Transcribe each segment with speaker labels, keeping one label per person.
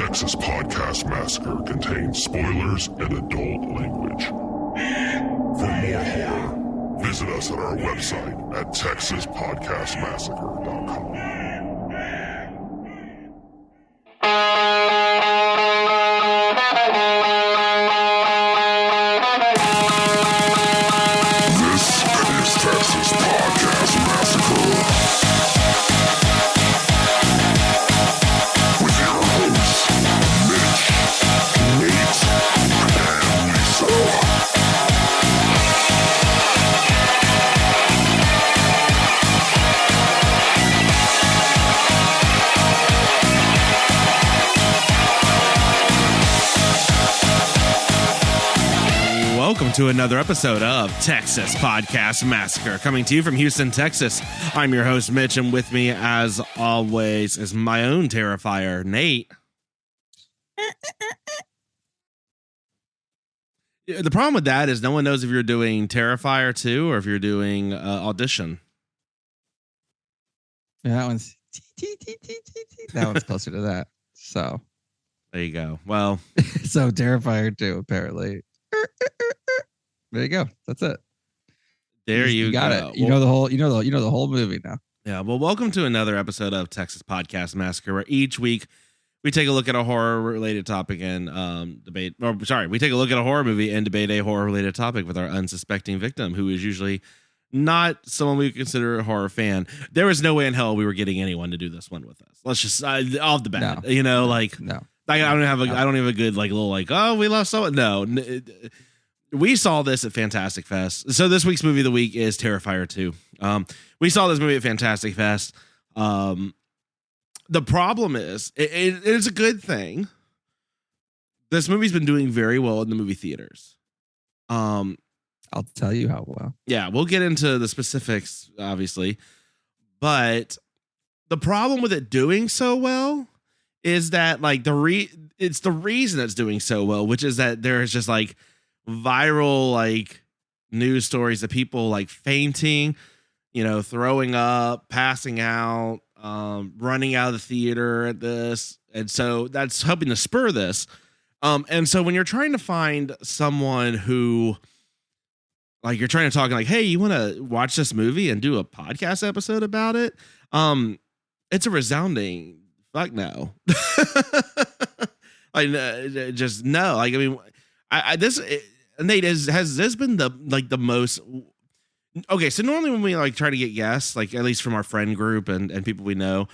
Speaker 1: Texas Podcast Massacre contains spoilers and adult language. For more horror, visit us at our website at texaspodcastmassacre.com.
Speaker 2: Welcome to another episode of Texas Podcast Massacre, coming to you from Houston, Texas. I'm your host, Mitch, and with me, as always, is my own Terrifier, Nate. The problem with that is no one knows if you're doing Terrifier 2 or if you're doing Audition.
Speaker 3: That one's closer to that. So
Speaker 2: there you go. Well,
Speaker 3: so Terrifier 2, apparently. There you go. That's it.
Speaker 2: There you
Speaker 3: got
Speaker 2: go.
Speaker 3: it. You know the whole movie now.
Speaker 2: Yeah. Well, welcome to another episode of Texas Podcast Massacre, where each week we take a look at a horror-related topic and we take a look at a horror movie and debate a horror-related topic with our unsuspecting victim, who is usually not someone we would consider a horror fan. There was no way in hell we were getting anyone to do this one with us. Let's just off the bat,
Speaker 3: no.
Speaker 2: No. I don't have a good we lost someone. No. We saw this at Fantastic Fest. So this week's movie of the week is Terrifier 2. We saw this movie at Fantastic Fest. The problem is, it's a good thing. This movie's been doing very well in the movie theaters.
Speaker 3: I'll tell you how well.
Speaker 2: Yeah, we'll get into the specifics, obviously. But the problem with it doing so well is that it's the reason it's doing so well, which is that there's just viral news stories of people fainting, throwing up, passing out, running out of the theater at this. And so that's helping to spur this. And so when you're trying to find someone who you're trying to talk hey, you want to watch this movie and do a podcast episode about it? It's a resounding fuck no. Just no. Nate, has this been the most okay? So normally when we try to get guests, at least from our friend group and people we know,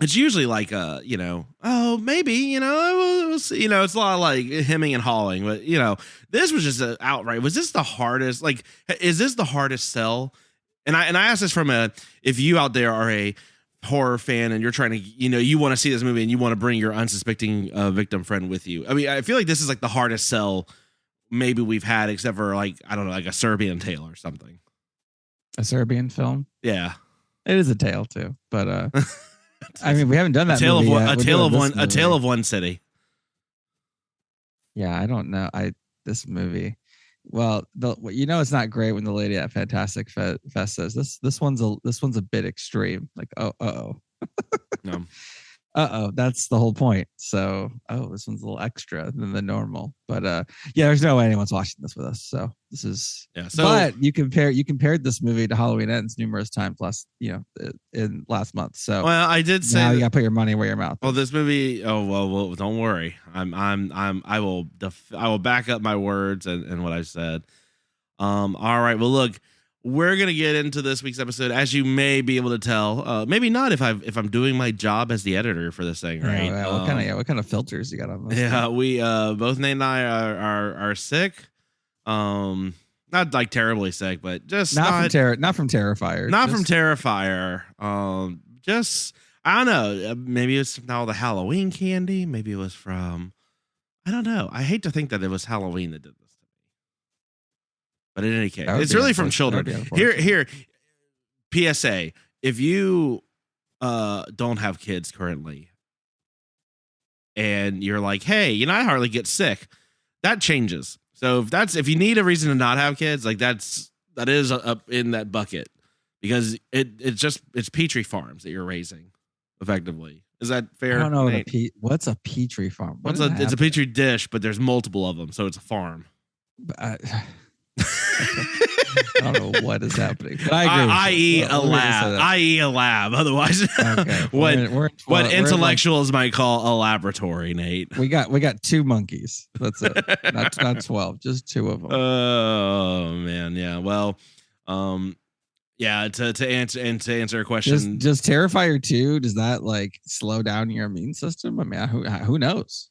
Speaker 2: it's usually oh maybe we'll see, it's a lot of hemming and hawing, but this was just outright. Was this the hardest? Is this the hardest sell? And I ask this from if you out there are a horror fan and you're trying to you want to see this movie and you want to bring your unsuspecting victim friend with you. I mean, I feel like this is the hardest sell maybe we've had, except for I don't know, a Serbian Tale or something.
Speaker 3: A Serbian film?
Speaker 2: Yeah,
Speaker 3: it is a tale too, but I mean, we haven't done that.
Speaker 2: A tale of one city.
Speaker 3: Yeah, I don't know. This movie. Well, it's not great when the lady at Fantastic Fest says this one's a bit extreme.
Speaker 2: No.
Speaker 3: That's the whole point. So, this one's a little extra than the normal. But there's no way anyone's watching this with us. So this is but you compared this movie to Halloween Ends numerous times in last month. So
Speaker 2: I did say
Speaker 3: now you gotta put your money where your mouth is.
Speaker 2: Well, this movie, well, don't worry. I will back up my words and what I said. All right. Well, look, we're going to get into this week's episode, as you may be able to tell. Maybe not if I'm doing my job as the editor for this thing, right?
Speaker 3: Yeah, what kind of filters you got on this?
Speaker 2: Yeah, we both Nate and I are sick. Not terribly sick, but just
Speaker 3: not from Terrifier.
Speaker 2: Not from Terrifier. Just I don't know. Maybe it's from all the Halloween candy. Maybe it was from I don't know. I hate to think that it was Halloween that did this. But in any case, it's really from children. Here, PSA: if you don't have kids currently, and you're hey, I hardly get sick, that changes. So if you need a reason to not have kids, that is up in that bucket, because it's Petri farms that you're raising. effectively. Is that fair?
Speaker 3: I don't know what's a petri farm.
Speaker 2: It's a petri dish, but there's multiple of them, so it's a farm.
Speaker 3: I don't know what is happening. But I agree.
Speaker 2: I.e. a lab. I.e. a lab. Otherwise, okay. what intellectuals might call a laboratory, Nate.
Speaker 3: We got 2 monkeys. That's it. not 12, just 2 of them.
Speaker 2: Oh man, yeah. Well, yeah. To answer a question,
Speaker 3: does Terrifier 2, does that like slow down your immune system? I mean, who knows?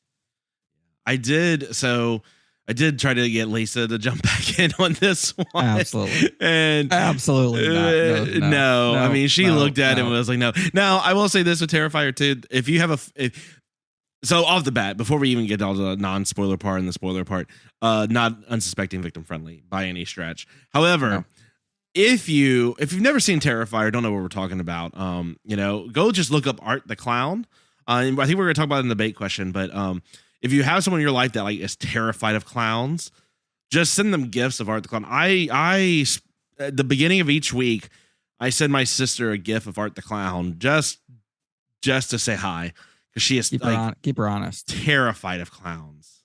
Speaker 2: I did try to get Lisa to jump back in on this one. Absolutely. And
Speaker 3: absolutely not. No.
Speaker 2: I mean, she looked at it and was like, no. Now, I will say this with Terrifier 2. If you have so off the bat, before we even get all the non-spoiler part and the spoiler part, not unsuspecting victim friendly by any stretch. However, if you've never seen Terrifier, don't know what we're talking about, go just look up Art the Clown. I think we're going to talk about it in the debate question, but if you have someone in your life that like is terrified of clowns, just send them gifts of Art the Clown. I at the beginning of each week, I send my sister a gif of Art the Clown just to say hi, because she is
Speaker 3: keep her honest,
Speaker 2: terrified of clowns.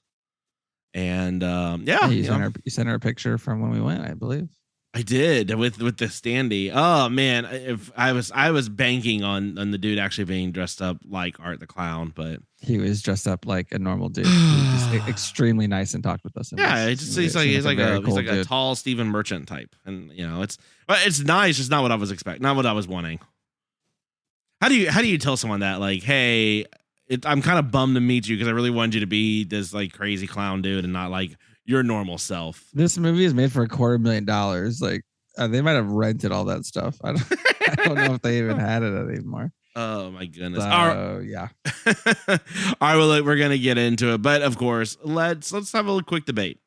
Speaker 2: And
Speaker 3: you sent her a picture from when we went, I believe.
Speaker 2: I did with the standee. Oh man, if I was banking on the dude actually being dressed up like Art the Clown, but
Speaker 3: he was dressed up like a normal dude. He was just extremely nice and talked with us.
Speaker 2: Yeah, he's like a tall Stephen Merchant type, and it's nice, just not what I was expecting, not what I was wanting. How do you tell someone that, like, hey, I'm kind of bummed to meet you because I really wanted you to be this like crazy clown dude and not like your normal self.
Speaker 3: This movie is made for $250,000. Like they might have rented all that stuff. I don't know if they even had it anymore.
Speaker 2: Oh my goodness.
Speaker 3: Yeah.
Speaker 2: All right, well, we're gonna get into it, but of course, let's have a quick debate.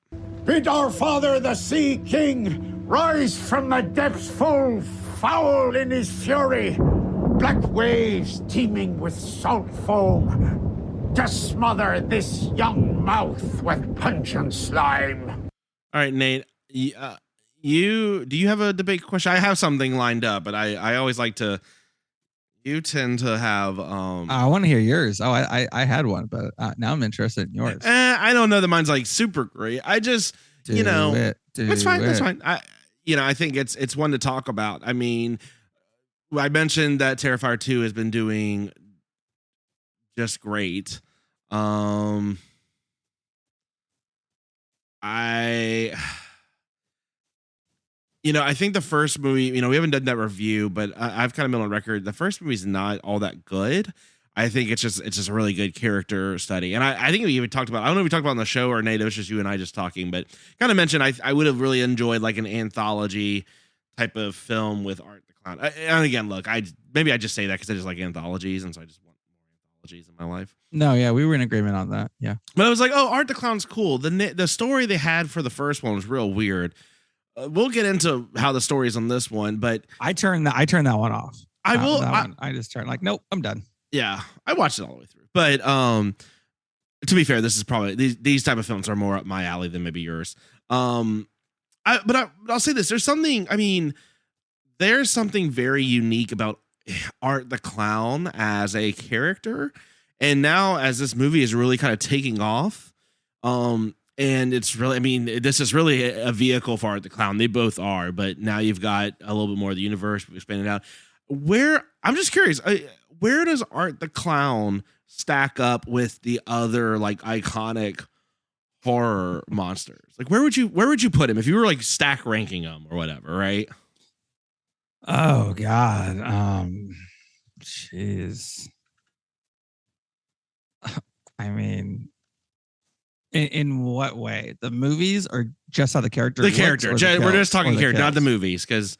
Speaker 4: Bid our father, the Sea King, rise from the depths full foul in his fury. Black waves teeming with salt foam to smother this young mouth with pungent slime.
Speaker 2: All right, Nate, do you have a debate question? I have something lined up, but I always like to. You tend to have.
Speaker 3: I want to hear yours. Oh, I had one, but now I'm interested in yours.
Speaker 2: I don't know that mine's like super great. I just that's fine. That's fine. I think it's one to talk about. I mean, I mentioned that Terrifier 2 has been doing just great. I think the first movie, we haven't done that review, but I've kind of been on record. The first movie's not all that good. I think it's just a really good character study. And I think we even talked about, I don't know if we talked about on the show or Nate, it was just you and I just talking, but kind of mentioned I would have really enjoyed like an anthology type of film with Art the Clown. And again, look, maybe I just say that because I just like anthologies, and so I just want more anthologies in my life.
Speaker 3: No, yeah, we were in agreement on that. Yeah.
Speaker 2: But I was like, oh, Art the Clown's cool. The story they had for the first one was real weird. We'll get into how the story is on this one, but
Speaker 3: I turned that one off. I just turned like, nope, I'm done.
Speaker 2: Yeah, I watched it all the way through. But to be fair, this is probably these type of films are more up my alley than maybe yours. But I'll say this: there's something very unique about Art the Clown as a character, and now as this movie is really kind of taking off. And it's really, this is really a vehicle for Art the Clown. They both are, but now you've got a little bit more of the universe. We've expanded out. I'm just curious, where does Art the Clown stack up with the other like iconic horror monsters? Like, where would you put him if you were like stack ranking them or whatever, right?
Speaker 3: Oh God, jeez. I mean. In what way? The movies or just how the character?
Speaker 2: The character. We're just talking character, not the movies. Because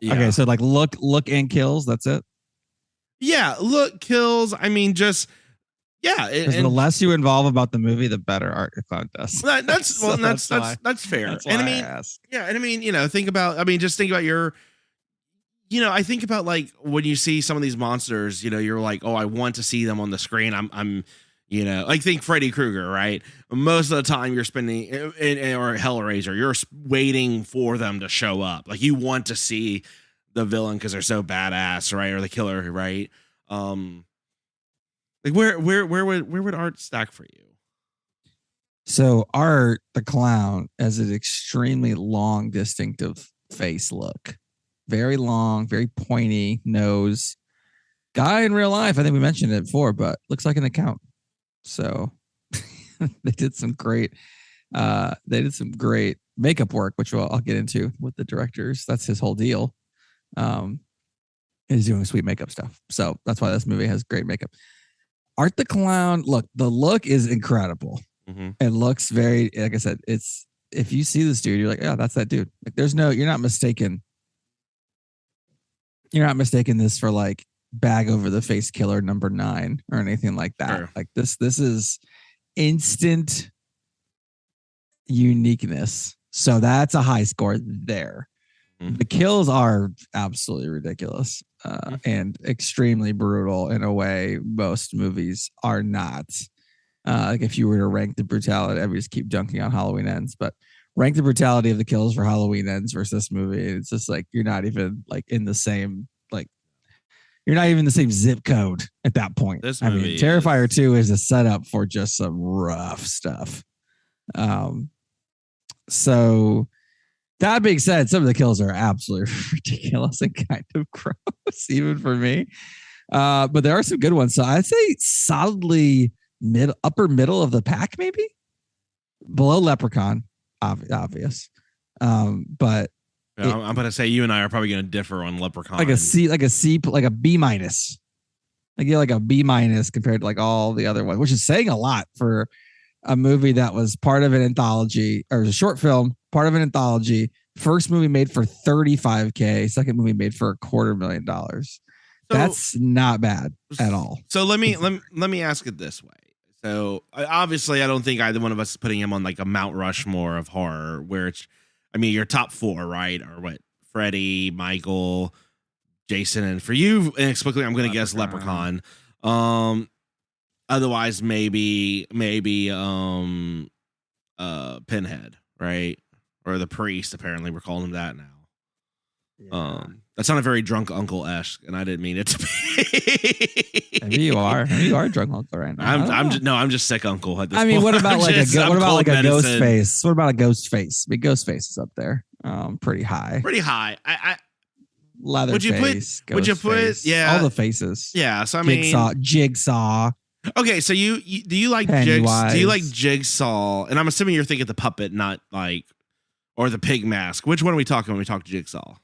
Speaker 3: okay, so like look and kills. That's it.
Speaker 2: Yeah, look, kills. I mean, just
Speaker 3: and the less you involve about the movie, the better Art the Clown does.
Speaker 2: That's fair.
Speaker 3: That's why I ask.
Speaker 2: Yeah, and think about your. I think about like when you see some of these monsters. You're like, oh, I want to see them on the screen. I'm. Like think Freddy Krueger, right? Most of the time you're spending, or Hellraiser, you're waiting for them to show up. Like you want to see the villain because they're so badass, right? Or the killer, right? Like where would Art stack for you?
Speaker 3: So Art the Clown has an extremely long, distinctive face look. Very long, very pointy nose. Guy in real life, I think we mentioned it before, but looks like an accountant. So they did some great makeup work, which I'll get into with the directors. That's his whole deal. He's doing sweet makeup stuff. So that's why this movie has great makeup. Art the Clown, look, the look is incredible.
Speaker 2: Mm-hmm.
Speaker 3: It looks very, like I said, it's, if you see this dude, you're like, oh, that's that dude. Like you're not mistaken. You're not mistaking this for like Bag Over the Face Killer #9 or anything like that.
Speaker 2: Sure.
Speaker 3: Like this is instant uniqueness. So that's a high score there. Mm-hmm. The kills are absolutely ridiculous and extremely brutal in a way most movies are not. Like if you were to rank the brutality, I would just keep dunking on Halloween Ends, but rank the brutality of the kills for Halloween Ends versus this movie. It's just like you're not even like in the same you're not even the same zip code at that point.
Speaker 2: This
Speaker 3: movie, I mean, Terrifier 2 is a setup for just some rough stuff. So that being said, some of the kills are absolutely ridiculous and kind of gross, even for me. But there are some good ones. So I'd say solidly upper middle of the pack, maybe below Leprechaun, obvious. But
Speaker 2: I'm going to say you and I are probably going to differ on Leprechaun.
Speaker 3: Like a C, like a B minus. Like a B minus compared to like all the other ones, which is saying a lot for a movie that was part of an anthology or a short film, part of an anthology. First movie made for $35,000. Second movie made for $250,000. So, that's not bad at all.
Speaker 2: So let me ask it this way. So obviously, I don't think either one of us is putting him on like a Mount Rushmore of horror, where it's, I mean, your top 4, right? Or what? Freddy, Michael, Jason, and for you, inexplicably, I'm going to guess Leprechaun. Otherwise, maybe Pinhead, right? Or the Priest. Apparently, we're calling him that now. Yeah. That sounded very drunk uncle-esque, and I didn't mean it to be.
Speaker 3: Maybe you are. Maybe you are drunk uncle right now.
Speaker 2: I'm just sick uncle at this point.
Speaker 3: I mean, what about like a ghost face? What about a ghost face? I mean, ghost face is up there, pretty high.
Speaker 2: Pretty high. I
Speaker 3: leather
Speaker 2: would you
Speaker 3: face.
Speaker 2: Would you put
Speaker 3: face,
Speaker 2: yeah
Speaker 3: all the faces?
Speaker 2: Yeah. So I mean,
Speaker 3: Jigsaw.
Speaker 2: Okay, so you do you like Jigsaw? Do you like Jigsaw? And I'm assuming you're thinking the puppet, not like or the pig mask. Which one are we talking when we talk Jigsaw?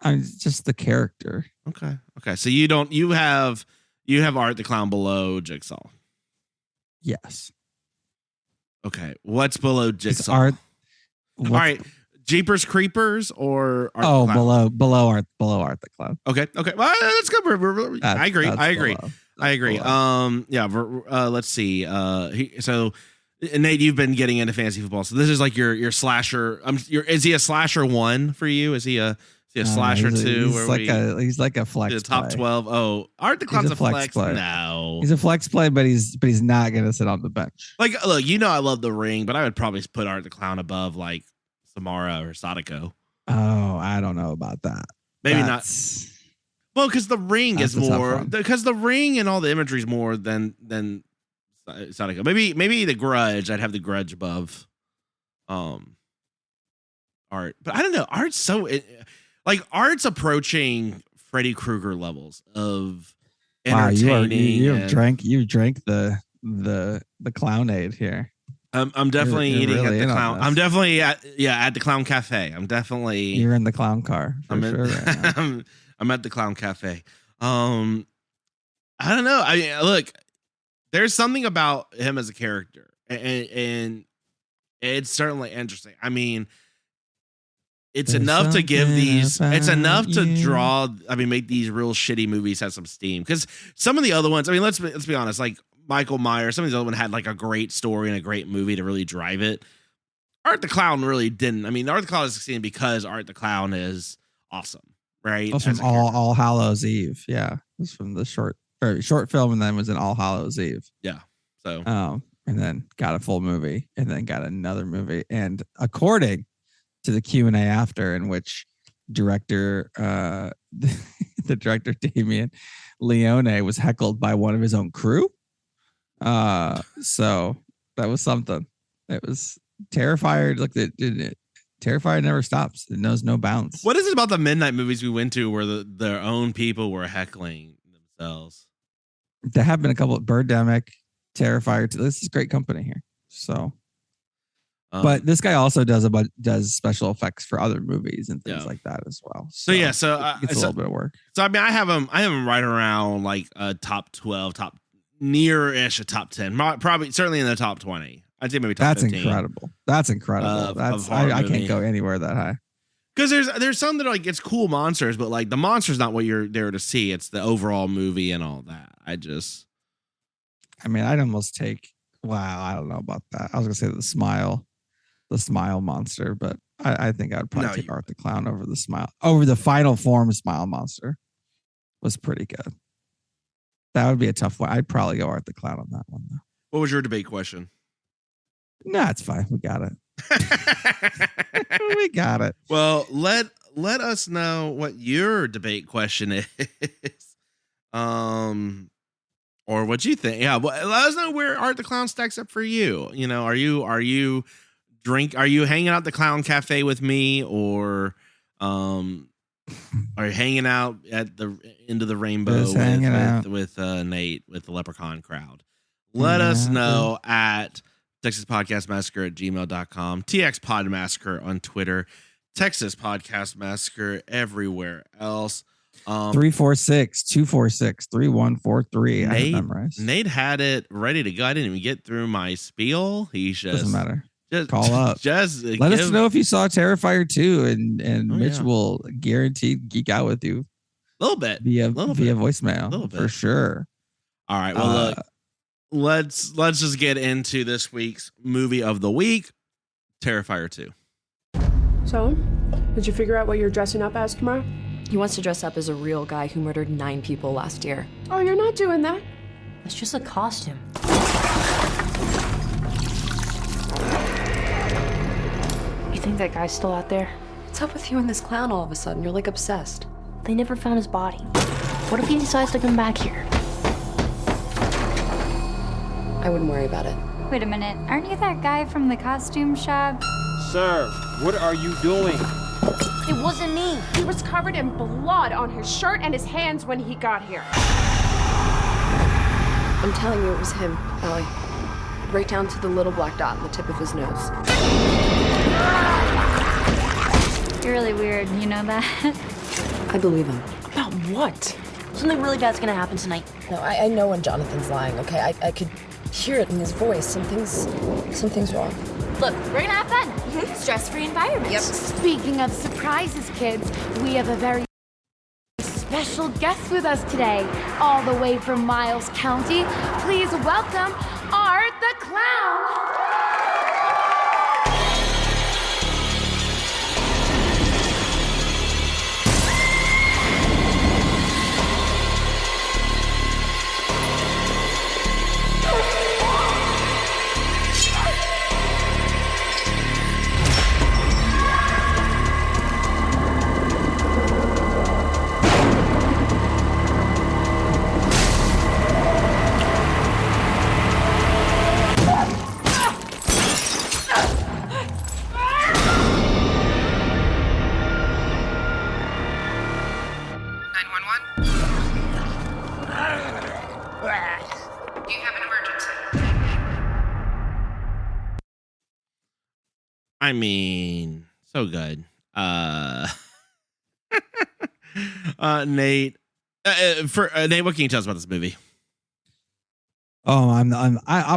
Speaker 3: Just the character.
Speaker 2: Okay. So you have Art the Clown below Jigsaw.
Speaker 3: Yes.
Speaker 2: Okay. What's below Jigsaw?
Speaker 3: All
Speaker 2: right. Jeepers Creepers or Art
Speaker 3: the
Speaker 2: Clown?
Speaker 3: below Art the Clown.
Speaker 2: Okay. Well, that's good. I agree. I agree. Let's see. So Nate, you've been getting into fantasy football. So this is like your slasher. Is he a slasher 1 for you? Is he a slasher 2?
Speaker 3: He's like a flex.
Speaker 2: The top 12. Oh, Art the Clown's a flex play. No,
Speaker 3: he's a flex play, but he's not gonna sit on the bench.
Speaker 2: Like, look, I love The Ring, but I would probably put Art the Clown above like Samara or Sadako.
Speaker 3: Oh, I don't know about that.
Speaker 2: Maybe not. Well, because The Ring is more. Because The Ring and all the imagery is more than Sadako. Maybe The Grudge. I'd have The Grudge above Art, but I don't know. Art's so. Art's approaching Freddy Krueger levels of entertaining.
Speaker 3: Wow, you drank the clownade here.
Speaker 2: I'm definitely eating really at the clown. I'm definitely at the Clown Cafe.
Speaker 3: You're in the clown car.
Speaker 2: I'm at the Clown Cafe. I don't know. I mean, look, there's something about him as a character, and it's certainly interesting. I mean. It's enough to give these. It's enough to draw. I mean, make these real shitty movies have some steam. Because some of the other ones. I mean, let's be honest. Like Michael Myers, some of these other ones had like a great story and a great movie to really drive it. Art the Clown really didn't. I mean, Art the Clown is succeeding because Art the Clown is awesome, right?
Speaker 3: From All Hallows Eve. Yeah, it was from the short film, and then was in All Hallows Eve.
Speaker 2: Yeah. So.
Speaker 3: And then got a full movie, and then got another movie, and according to the Q&A after, in which director the director Damien Leone was heckled by one of his own crew. So that was something. It was Terrifier. Look, Terrifier never stops. It knows no bounds.
Speaker 2: What is it about the midnight movies we went to where their own people were heckling themselves?
Speaker 3: There have been a couple of Birdemic, Terrifier. This is great company here. So, but this guy also does special effects for other movies and things like that as well.
Speaker 2: So it's
Speaker 3: a little bit of work.
Speaker 2: So I mean, I have them right around like a top 12, near-ish a top 10, probably certainly in the top 20. I'd say maybe top 15.
Speaker 3: That's incredible. I can't go anywhere that high.
Speaker 2: Because there's some that are like, it's cool monsters, but like the monster's not what you're there to see. It's the overall movie and all that. I'd almost take, wow, I don't know about that. I was gonna say the smile monster, but I think I'd probably take Art the Clown over the smile. Over the final form smile monster was pretty good. That would be a tough one. I'd probably go Art the Clown on that one though. What was your debate question?
Speaker 3: No, it's fine. We got it. We got it.
Speaker 2: Well, let us know what your debate question is. Or what you think. Yeah, well, let us know where Art the Clown stacks up for you. You know, are you hanging out at the Clown Cafe with me, or are you hanging out at the end of the rainbow with Nate with the Leprechaun crowd? Let us know at TexasPodcastMassacre@gmail.com, TXPodMassacre on Twitter, Texas Podcast Massacre everywhere else.
Speaker 3: 346-246-3143.
Speaker 2: Nate had it ready to go. I didn't even get through my spiel.
Speaker 3: Doesn't matter. Just call up.
Speaker 2: Just
Speaker 3: let us know if you saw Terrifier 2, and Mitch will guaranteed geek out with you.
Speaker 2: A little bit.
Speaker 3: Via voicemail. For sure.
Speaker 2: All right. Well, look. Let's just get into this week's movie of the week, Terrifier 2.
Speaker 5: So, did you figure out what you're dressing up as tomorrow?
Speaker 6: He wants to dress up as a real guy who murdered 9 people last year.
Speaker 5: Oh, you're not doing that?
Speaker 6: It's just a costume. You think that guy's still out there?
Speaker 5: What's up with you and this clown all of a sudden? You're like obsessed.
Speaker 6: They never found his body. What if he decides to come back here?
Speaker 5: I wouldn't worry about it.
Speaker 7: Wait a minute, aren't you that guy from the costume shop?
Speaker 8: Sir, what are you doing?
Speaker 9: It wasn't me. He was covered in blood on his shirt and his hands when he got here.
Speaker 5: I'm telling you, it was him, Allie. Right down to the little black dot on the tip of his nose.
Speaker 7: You're really weird, you know that?
Speaker 5: I believe him.
Speaker 6: About what? Something really bad's gonna happen tonight.
Speaker 5: No, I know when Jonathan's lying, okay? I could hear it in his voice. Something's wrong.
Speaker 9: Look, we're gonna have fun. Stress-free environment.
Speaker 5: Yep.
Speaker 9: Speaking of surprises, kids, we have a very special guest with us today, all the way from Miles County. Please welcome Art the Clown.
Speaker 2: I mean, so good. Nate, Nate, what can you tell us about this movie?
Speaker 3: Oh, I'm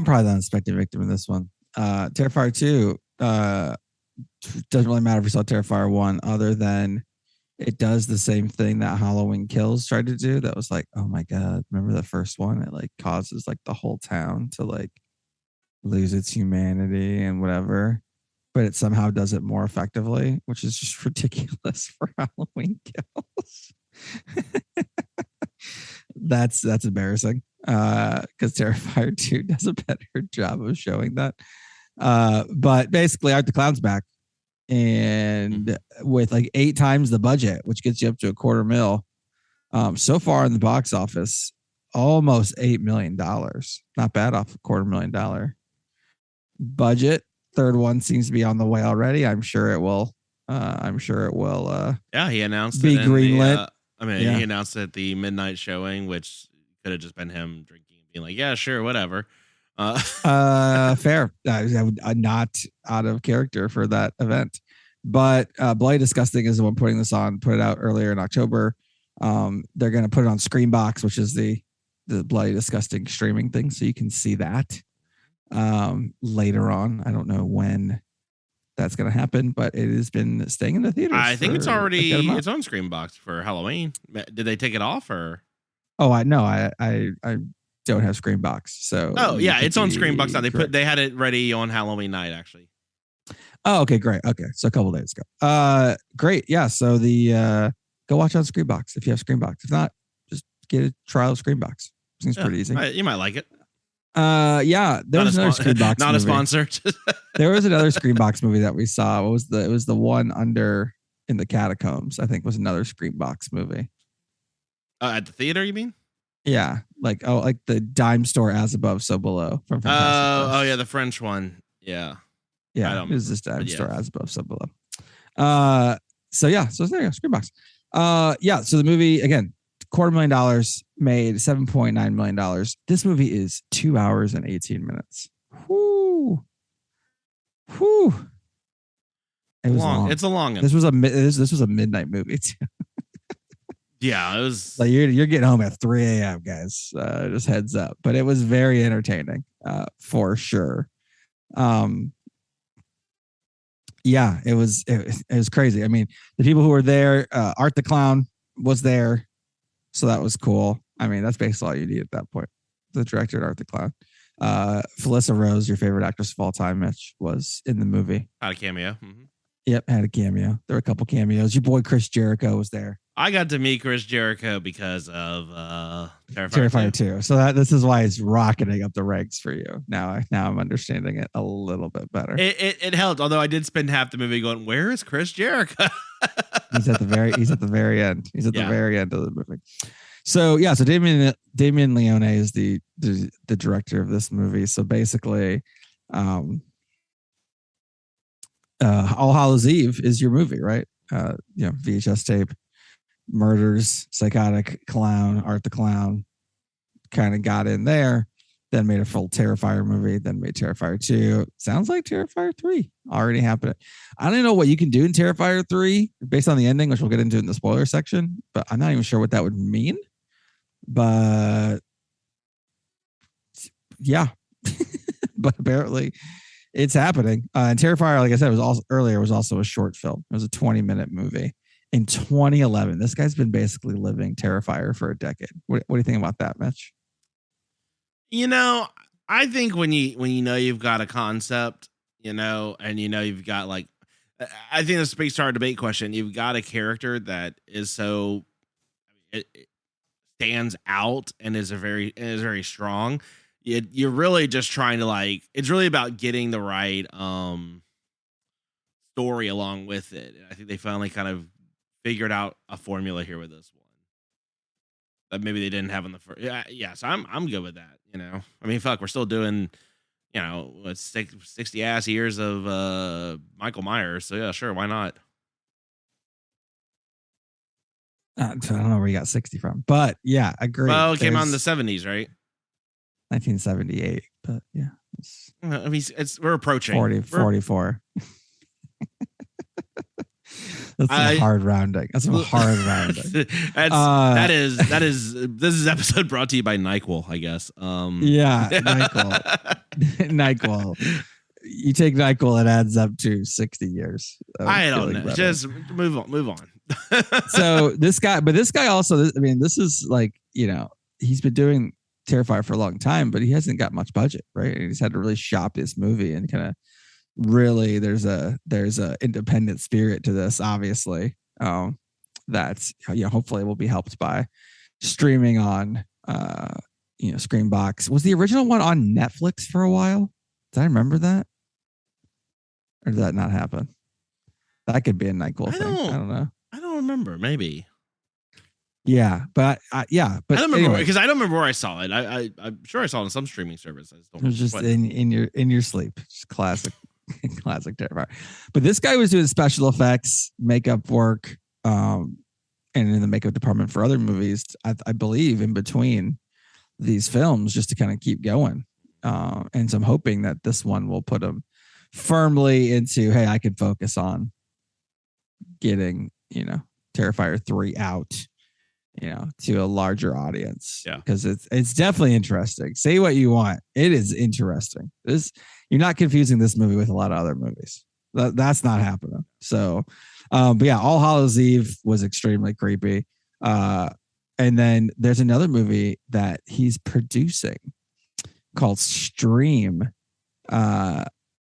Speaker 3: probably the unsuspecting victim in this one. Terrifier 2 doesn't really matter if you saw Terrifier 1, other than it does the same thing that Halloween Kills tried to do. That was like, oh my God, remember the first one? It like causes like the whole town to like lose its humanity and whatever. But it somehow does it more effectively, which is just ridiculous for Halloween Kills. That's embarrassing. Because Terrifier 2 does a better job of showing that. But basically, Art the Clown's back, and with like 8 times the budget, which gets you up to $250,000. So far in the box office, almost $8 million. Not bad off a $250,000 budget. Third one seems to be on the way already. I'm sure it will.
Speaker 2: Yeah, he announced
Speaker 3: be
Speaker 2: it
Speaker 3: greenlit.
Speaker 2: He announced it at the midnight showing, which could have just been him drinking and being like, "Yeah, sure, whatever."
Speaker 3: Fair. Not out of character for that event. But Bloody Disgusting is the one putting this on. Put it out earlier in October. They're going to put it on Screenbox, which is the Bloody Disgusting streaming thing, so you can see that later on. I don't know when that's going to happen, but it has been staying in the theaters.
Speaker 2: I think it's on Screenbox for Halloween. Did they take it off or?
Speaker 3: Oh, I know. I don't have Screenbox, so.
Speaker 2: Oh yeah, it's on Screenbox now. They had it ready on Halloween night actually.
Speaker 3: Oh, okay, great. Okay, so a couple days ago. Great. Yeah. So go watch on Screenbox if you have Screenbox. If not, just get a trial of Screenbox. Seems pretty easy.
Speaker 2: You might like it.
Speaker 3: Yeah, there was another Screenbox.
Speaker 2: Not
Speaker 3: movie.
Speaker 2: A sponsor.
Speaker 3: There was another Screenbox movie that we saw. It was the one under in the catacombs. I think was another Screenbox movie.
Speaker 2: At the theater, you mean?
Speaker 3: Yeah, like the dime store as above, so below from Fantastic Beasts.
Speaker 2: Yeah, the French one. Yeah.
Speaker 3: Yeah, it was this dime store as above, so below. So there you go, Screenbox. So the movie again, $250,000 made $7.9 million. This movie is 2 hours and 18 minutes. Whoo. It was long.
Speaker 2: It's a long one.
Speaker 3: This was a midnight movie too.
Speaker 2: Yeah, it was
Speaker 3: like you're getting home at 3 a.m. guys. Just heads up. But it was very entertaining, for sure. Yeah, it was crazy. I mean, the people who were there, Art the Clown was there, so that was cool. I mean, that's basically all you need at that point. The director, Art the Clown. Felissa Rose, your favorite actress of all time, Mitch, was in the movie.
Speaker 2: Had a cameo. Mm-hmm.
Speaker 3: Yep, had a cameo. There were a couple cameos. Your boy Chris Jericho was there.
Speaker 2: I got to meet Chris Jericho because of
Speaker 3: Terrifier 2. So this is why it's rocketing up the ranks for you. Now I'm understanding it a little bit better.
Speaker 2: It helped, although I did spend half the movie going, "Where is Chris Jericho?"
Speaker 3: He's at the very end. He's at the very end of the movie. So yeah, so Damien Leone is the director of this movie. So basically, All Hallows Eve is your movie, right? VHS tape. Murders, psychotic clown, Art the Clown kind of got in there, then made a full Terrifier movie, then made Terrifier 2. Sounds like Terrifier 3 already happened. I don't even know what you can do in Terrifier 3 based on the ending, which we'll get into in the spoiler section, but I'm not even sure what that would mean. But yeah, but apparently it's happening. And Terrifier, like I said, was also a short film. It was a 20-minute movie. In 2011, this guy's been basically living Terrifier for a decade. What do you think about that, Mitch?
Speaker 2: I think when you know you've got a concept, and you've got like, I think this speaks to our debate question. You've got a character that is so it stands out and is very strong. You're really just trying to it's really about getting the right story along with it. I think they finally kind of figured out a formula here with this one that maybe they didn't have in the first. Yeah. So I'm good with that. I mean, fuck, we're still doing, 60 ass years of Michael Myers. So yeah, sure. Why not?
Speaker 3: I don't know where you got 60 from, but yeah, I agree.
Speaker 2: Well, it came out in the 70s, right?
Speaker 3: 1978, but yeah.
Speaker 2: I mean, we're approaching
Speaker 3: 44. That's hard rounding. This
Speaker 2: is episode brought to you by NyQuil, I guess.
Speaker 3: Yeah, NyQuil. You take NyQuil, it adds up to 60 years.
Speaker 2: I don't know. Better. Just move on.
Speaker 3: So this guy also, I mean, this is he's been doing Terrifier for a long time, but he hasn't got much budget, right? He's had to really shop this movie and kind of really there's a independent spirit to this, obviously, that's hopefully will be helped by streaming on Screenbox. Was the original one on Netflix for a while? Did I remember that, or did that not happen? That could be a NyQuil thing. I don't know.
Speaker 2: I don't remember. Maybe
Speaker 3: but
Speaker 2: I don't remember
Speaker 3: anyway,
Speaker 2: because I don't remember where I saw it. I'm sure I saw it on some streaming service. I just don't
Speaker 3: it was just in your sleep. Just classic Terrifier. But this guy was doing special effects, makeup work, and in the makeup department for other movies. I believe in between these films, just to kind of keep going. And so I'm hoping that this one will put him firmly into, hey, I can focus on getting Terrifier 3 out. To a larger audience.
Speaker 2: Yeah.
Speaker 3: Because it's definitely interesting. Say what you want. It is interesting. You're not confusing this movie with a lot of other movies. That's not happening. So, but yeah, All Hallows Eve was extremely creepy. And then there's another movie that he's producing called Stream,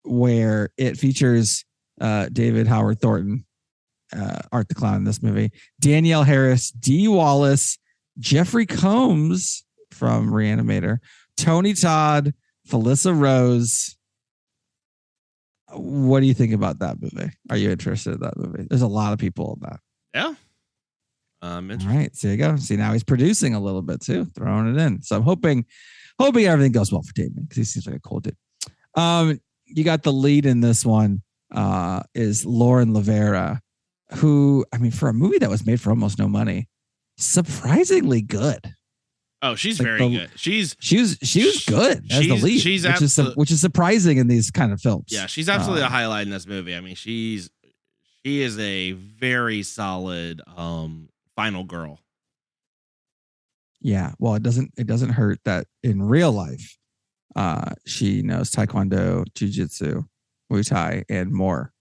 Speaker 3: where it features David Howard Thornton, Art the Clown in this movie, Danielle Harris, Dee Wallace, Jeffrey Combs from Reanimator, Tony Todd, Felissa Rose. What do you think about that movie? Are you interested in that movie? There's a lot of people in that.
Speaker 2: Yeah.
Speaker 3: All right. So you go. See, now he's producing a little bit too, throwing it in. So I'm hoping everything goes well for Damien because he seems like a cool dude. You got the lead in this one is Lauren Lavera, who, I mean, for a movie that was made for almost no money, surprisingly good.
Speaker 2: Oh, she's very good. She was
Speaker 3: good as the lead, which is surprising in these kind of films.
Speaker 2: Yeah, she's absolutely a highlight in this movie. I mean, she is a very solid final girl.
Speaker 3: Yeah, well, it doesn't hurt that in real life, she knows Taekwondo, Jiu-Jitsu, Muay Thai, and more,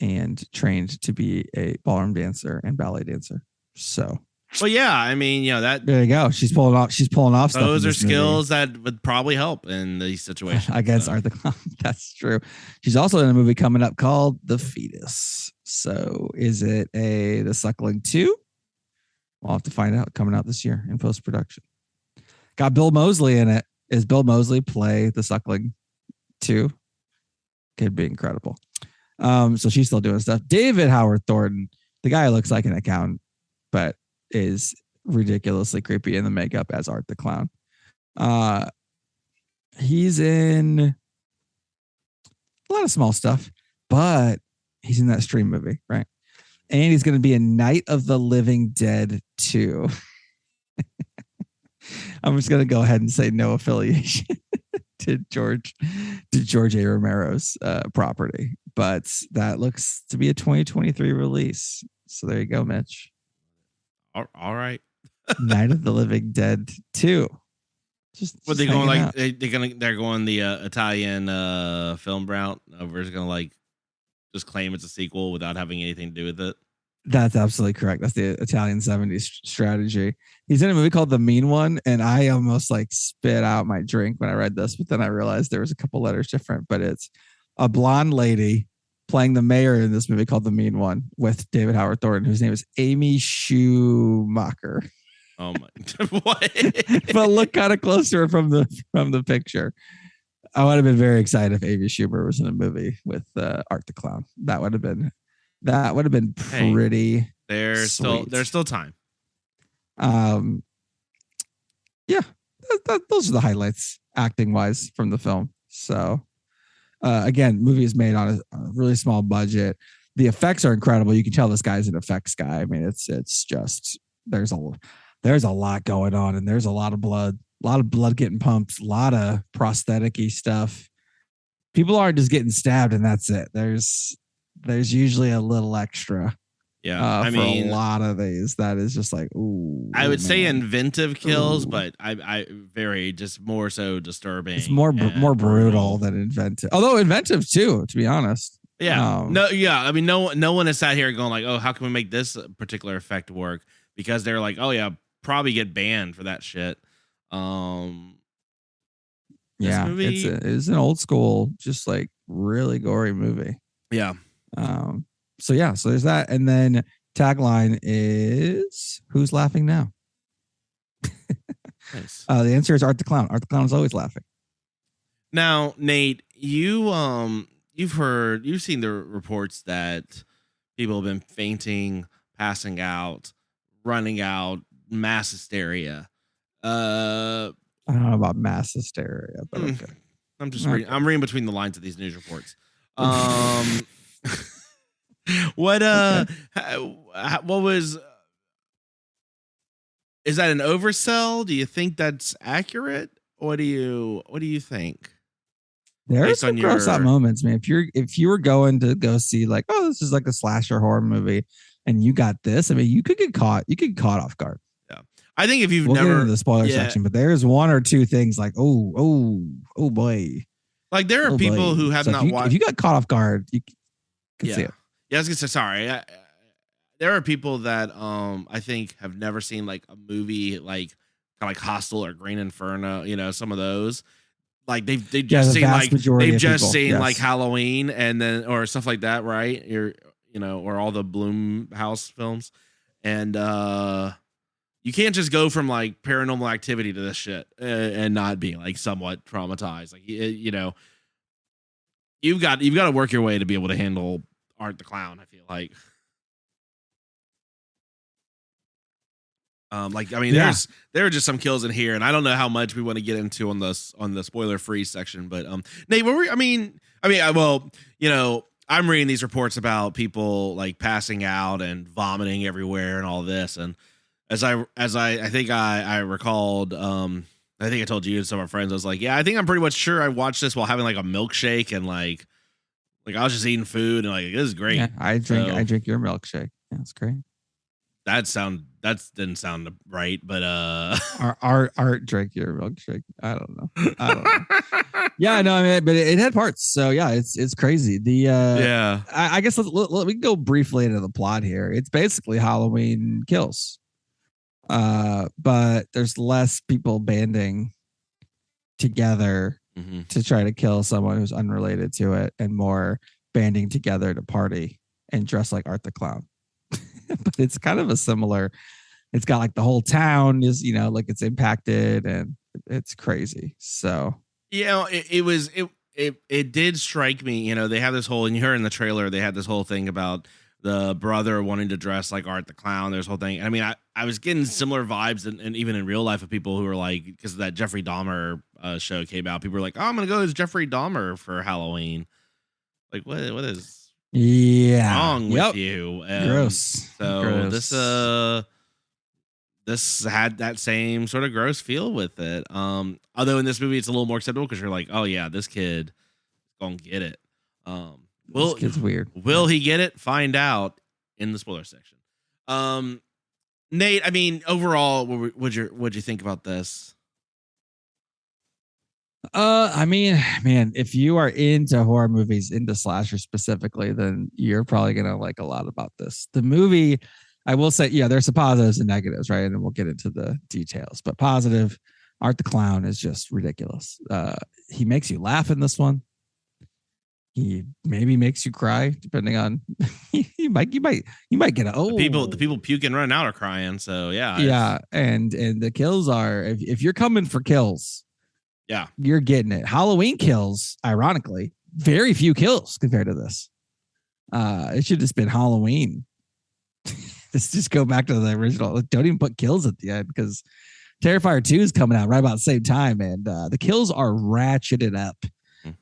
Speaker 3: and trained to be a ballroom dancer and ballet dancer. So,
Speaker 2: well, yeah, I mean, that
Speaker 3: there you go. She's pulling off stuff.
Speaker 2: Those are skills that would probably help in these situations.
Speaker 3: I guess Art the Clown. That's true. She's also in a movie coming up called The Fetus. So, is it The Suckling 2? We'll have to find out. Coming out this year in post production. Got Bill Moseley in it. Is Bill Moseley play The Suckling 2? Could be incredible. So she's still doing stuff. David Howard Thornton, the guy who looks like an accountant, but is ridiculously creepy in the makeup as Art the Clown. He's in a lot of small stuff, but he's in that Stream movie, right? And he's going to be in Night of the Living Dead 2. I'm just going to go ahead and say no affiliation to George A. Romero's property, but that looks to be a 2023 release. So there you go, Mitch.
Speaker 2: All right.
Speaker 3: Night of the Living Dead 2.
Speaker 2: What they going like? They're going the Italian film route. We're gonna like just claim it's a sequel without having anything to do with it.
Speaker 3: That's absolutely correct. That's the Italian 70s strategy. He's in a movie called The Mean One, and I almost like spit out my drink when I read this, but then I realized there was a couple letters different. But it's a blonde lady playing the mayor in this movie called The Mean One with David Howard Thornton, whose name is Amy Schumacher.
Speaker 2: Oh my! What?
Speaker 3: But look kind of close to her from the picture. I would have been very excited if Amy Schumer was in a movie with Art the Clown. That would have been pretty.
Speaker 2: There's still time.
Speaker 3: Yeah, those are the highlights acting wise from the film. So, again, movie is made on a really small budget. The effects are incredible. You can tell this guy's an effects guy. I mean, it's just there's a lot going on, and there's a lot of blood getting pumped, a lot of prosthetic-y stuff. People aren't just getting stabbed and that's it. There's usually a little extra.
Speaker 2: Yeah,
Speaker 3: I mean, for a lot of these, that is just like, ooh.
Speaker 2: I would say inventive kills, but I very just more so disturbing.
Speaker 3: It's more brutal than inventive, although inventive too, to be honest.
Speaker 2: Yeah, I mean, no one has sat here going like, oh, how can we make this particular effect work? Because they're like, oh yeah, probably get banned for that shit.
Speaker 3: Yeah, movie, it's an old school, just like really gory movie.
Speaker 2: Yeah.
Speaker 3: So there's that, and then tagline is "Who's laughing now?"
Speaker 2: Nice.
Speaker 3: The answer is Art the Clown. Art the Clown is always laughing.
Speaker 2: Now, Nate, you've seen the reports that people have been fainting, passing out, running out, mass hysteria.
Speaker 3: I don't know about mass hysteria, but okay.
Speaker 2: I'm just reading. I'm reading between the lines of these news reports. What was? Is that an oversell? Do you think that's accurate? What do you think?
Speaker 3: There are some gross out moments, man. If you were going to go see like, oh, this is like a slasher horror movie, and you got this, I mean, you could get caught. You could get caught off guard.
Speaker 2: Yeah, I think if you've
Speaker 3: we'll
Speaker 2: never
Speaker 3: get into the spoiler section, but there's one or two things like, oh boy.
Speaker 2: Like there are people who have not watched.
Speaker 3: If you got caught off guard, you can see it.
Speaker 2: Yeah, I was gonna say sorry. There are people that I think have never seen like a movie like kind of like Hostel or Green Inferno. You know, some of those. Like they've just seen like like Halloween and then or stuff like that, right? Or all the Blumhouse films, and you can't just go from like Paranormal Activity to this shit and not be like somewhat traumatized. Like you've got to work your way to be able to handle Art the Clown. I feel like. There are just some kills in here, and I don't know how much we want to get into on the spoiler free section. But Nate, I'm reading these reports about people like passing out and vomiting everywhere and all this, and as I think I recalled, I think I told you and some of our friends, I was like, yeah, I think I'm pretty much sure I watched this while having like a milkshake and like I was just eating food and like this is great.
Speaker 3: Yeah, I drink your milkshake. Yeah, it's great.
Speaker 2: That didn't sound right, but
Speaker 3: Art drank your milkshake. I don't know. Yeah, no, I mean, but it had parts, so yeah, it's crazy. I guess we can go briefly into the plot here. It's basically Halloween Kills, but there's less people banding together to try to kill someone who's unrelated to it, and more banding together to party and dress like Art the Clown. But it's kind of a similar. It's got like the whole town is, like it's impacted and it's crazy. So it did strike me. They have this whole, and you heard in the trailer, they had this whole thing about the brother wanting to dress like Art the Clown. There's a whole thing. I mean, I was getting similar vibes, and even in real life of people who were like, because that Jeffrey Dahmer show came out, people were like, oh, I'm gonna go as Jeffrey Dahmer for Halloween. Like, what is wrong with you? Gross.
Speaker 2: So
Speaker 3: Gross.
Speaker 2: this had that same sort of gross feel with it. Although in this movie it's a little more acceptable because you're like, oh yeah, this kid gonna get it.
Speaker 3: This kid's weird.
Speaker 2: Will he get it? Find out in the spoiler section. Nate, I mean, overall, what'd you think about this?
Speaker 3: I mean, man, if you are into horror movies, into slasher specifically, then you're probably gonna like a lot about this. The movie, I will say, yeah, there's some positives and negatives, right? And we'll get into the details. But positive, Art the Clown is just ridiculous. He makes you laugh in this one. He maybe makes you cry, depending on you might get
Speaker 2: the people puking running out are crying. So yeah,
Speaker 3: and the kills are if you're coming for kills.
Speaker 2: Yeah,
Speaker 3: you're getting it. Halloween Kills, ironically, very few kills compared to this. It should have just been Halloween. Let's just go back to the original. Don't even put kills at the end because Terrifier 2 is coming out right about the same time, and the kills are ratcheted up.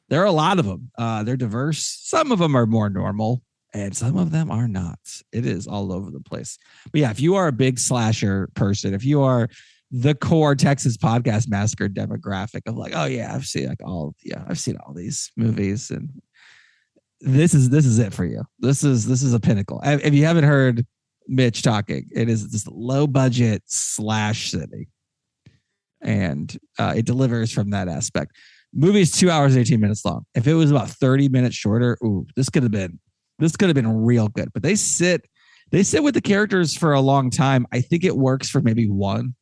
Speaker 3: There are a lot of them. They're diverse. Some of them are more normal, and some of them are not. It is all over the place. But yeah, if you are a big slasher person, if you are the core Texas Podcast Massacre demographic of like, oh yeah, I've seen all these movies, and this is it for you. This is a pinnacle. If you haven't heard Mitch talking, it is this low budget slash city, and it delivers from that aspect. Movie is 2 hours and 18 minutes long. If it was about 30 minutes shorter, this could have been real good. But they sit with the characters for a long time. I think it works for maybe one.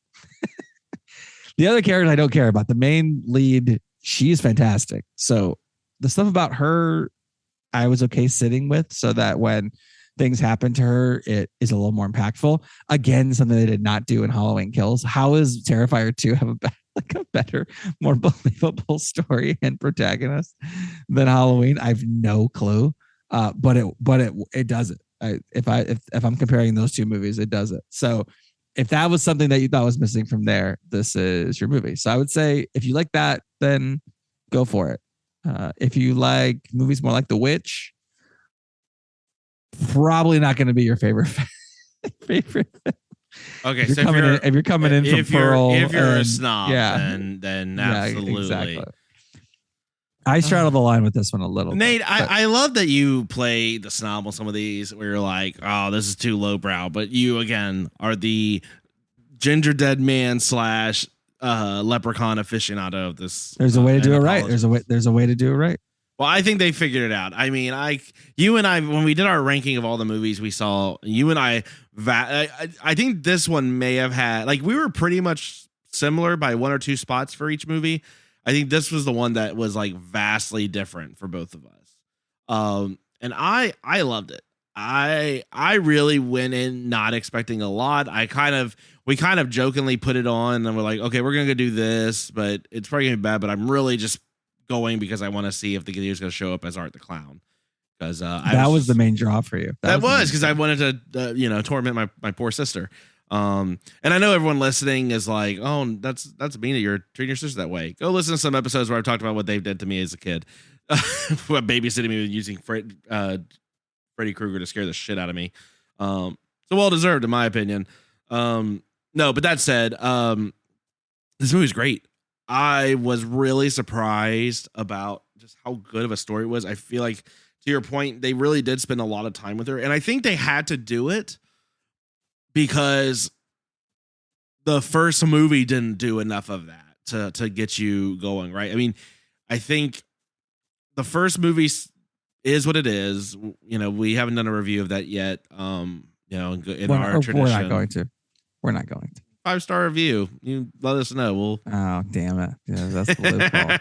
Speaker 3: The other characters I don't care about. The main lead, she's fantastic. So the stuff about her, I was okay sitting with, so that when things happen to her, it is a little more impactful. Again, something they did not do in Halloween Kills. How is Terrifier 2 have a better, more believable story and protagonist than Halloween? I have no clue. But it does it. If I'm comparing those two movies, it does it. So if that was something that you thought was missing from there, this is your movie. So I would say if you like that, then go for it. If you like movies more like The Witch, probably not going to be your favorite.
Speaker 2: Okay,
Speaker 3: if you're coming in from Pearl,
Speaker 2: if you're a snob, then absolutely.
Speaker 3: Yeah, exactly. I straddle the line with this one a little.
Speaker 2: Nate, I love that you play the snob on some of these where you're like, oh, this is too lowbrow. But you, again, are the ginger dead man / leprechaun aficionado of this.
Speaker 3: There's a way to do it right. There's a way to do it right.
Speaker 2: Well, I think they figured it out. I mean, you and I, when we did our ranking of all the movies we saw, you and I think this one may have had, like, we were pretty much similar by 1 or 2 spots for each movie. I think this was the one that was like vastly different for both of us. And I loved it. I really went in not expecting a lot. We kind of jokingly put it on and we're like, okay, we're going to go do this, but it's probably going to be bad, but I'm really just going because I want to see if the kid is going to show up as Art the Clown. Because
Speaker 3: that was the main draw for you.
Speaker 2: That was because I wanted to, torment my poor sister. And I know everyone listening is like, oh, that's mean that you're treating your sister that way. Go listen to some episodes where I've talked about what they did to me as a kid. Babysitting me using Freddy Krueger to scare the shit out of me. So well deserved in my opinion. No, but that said, this movie's great. I was really surprised about just how good of a story it was. I feel like, to your point, they really did spend a lot of time with her. And I think they had to do it because the first movie didn't do enough of that to get you going, right? I mean, I think the first movie is what it is. You know, we haven't done a review of that yet. In our tradition.
Speaker 3: We're not going to.
Speaker 2: 5-star review. You let us know.
Speaker 3: Oh, damn it. Yeah, that's the loophole.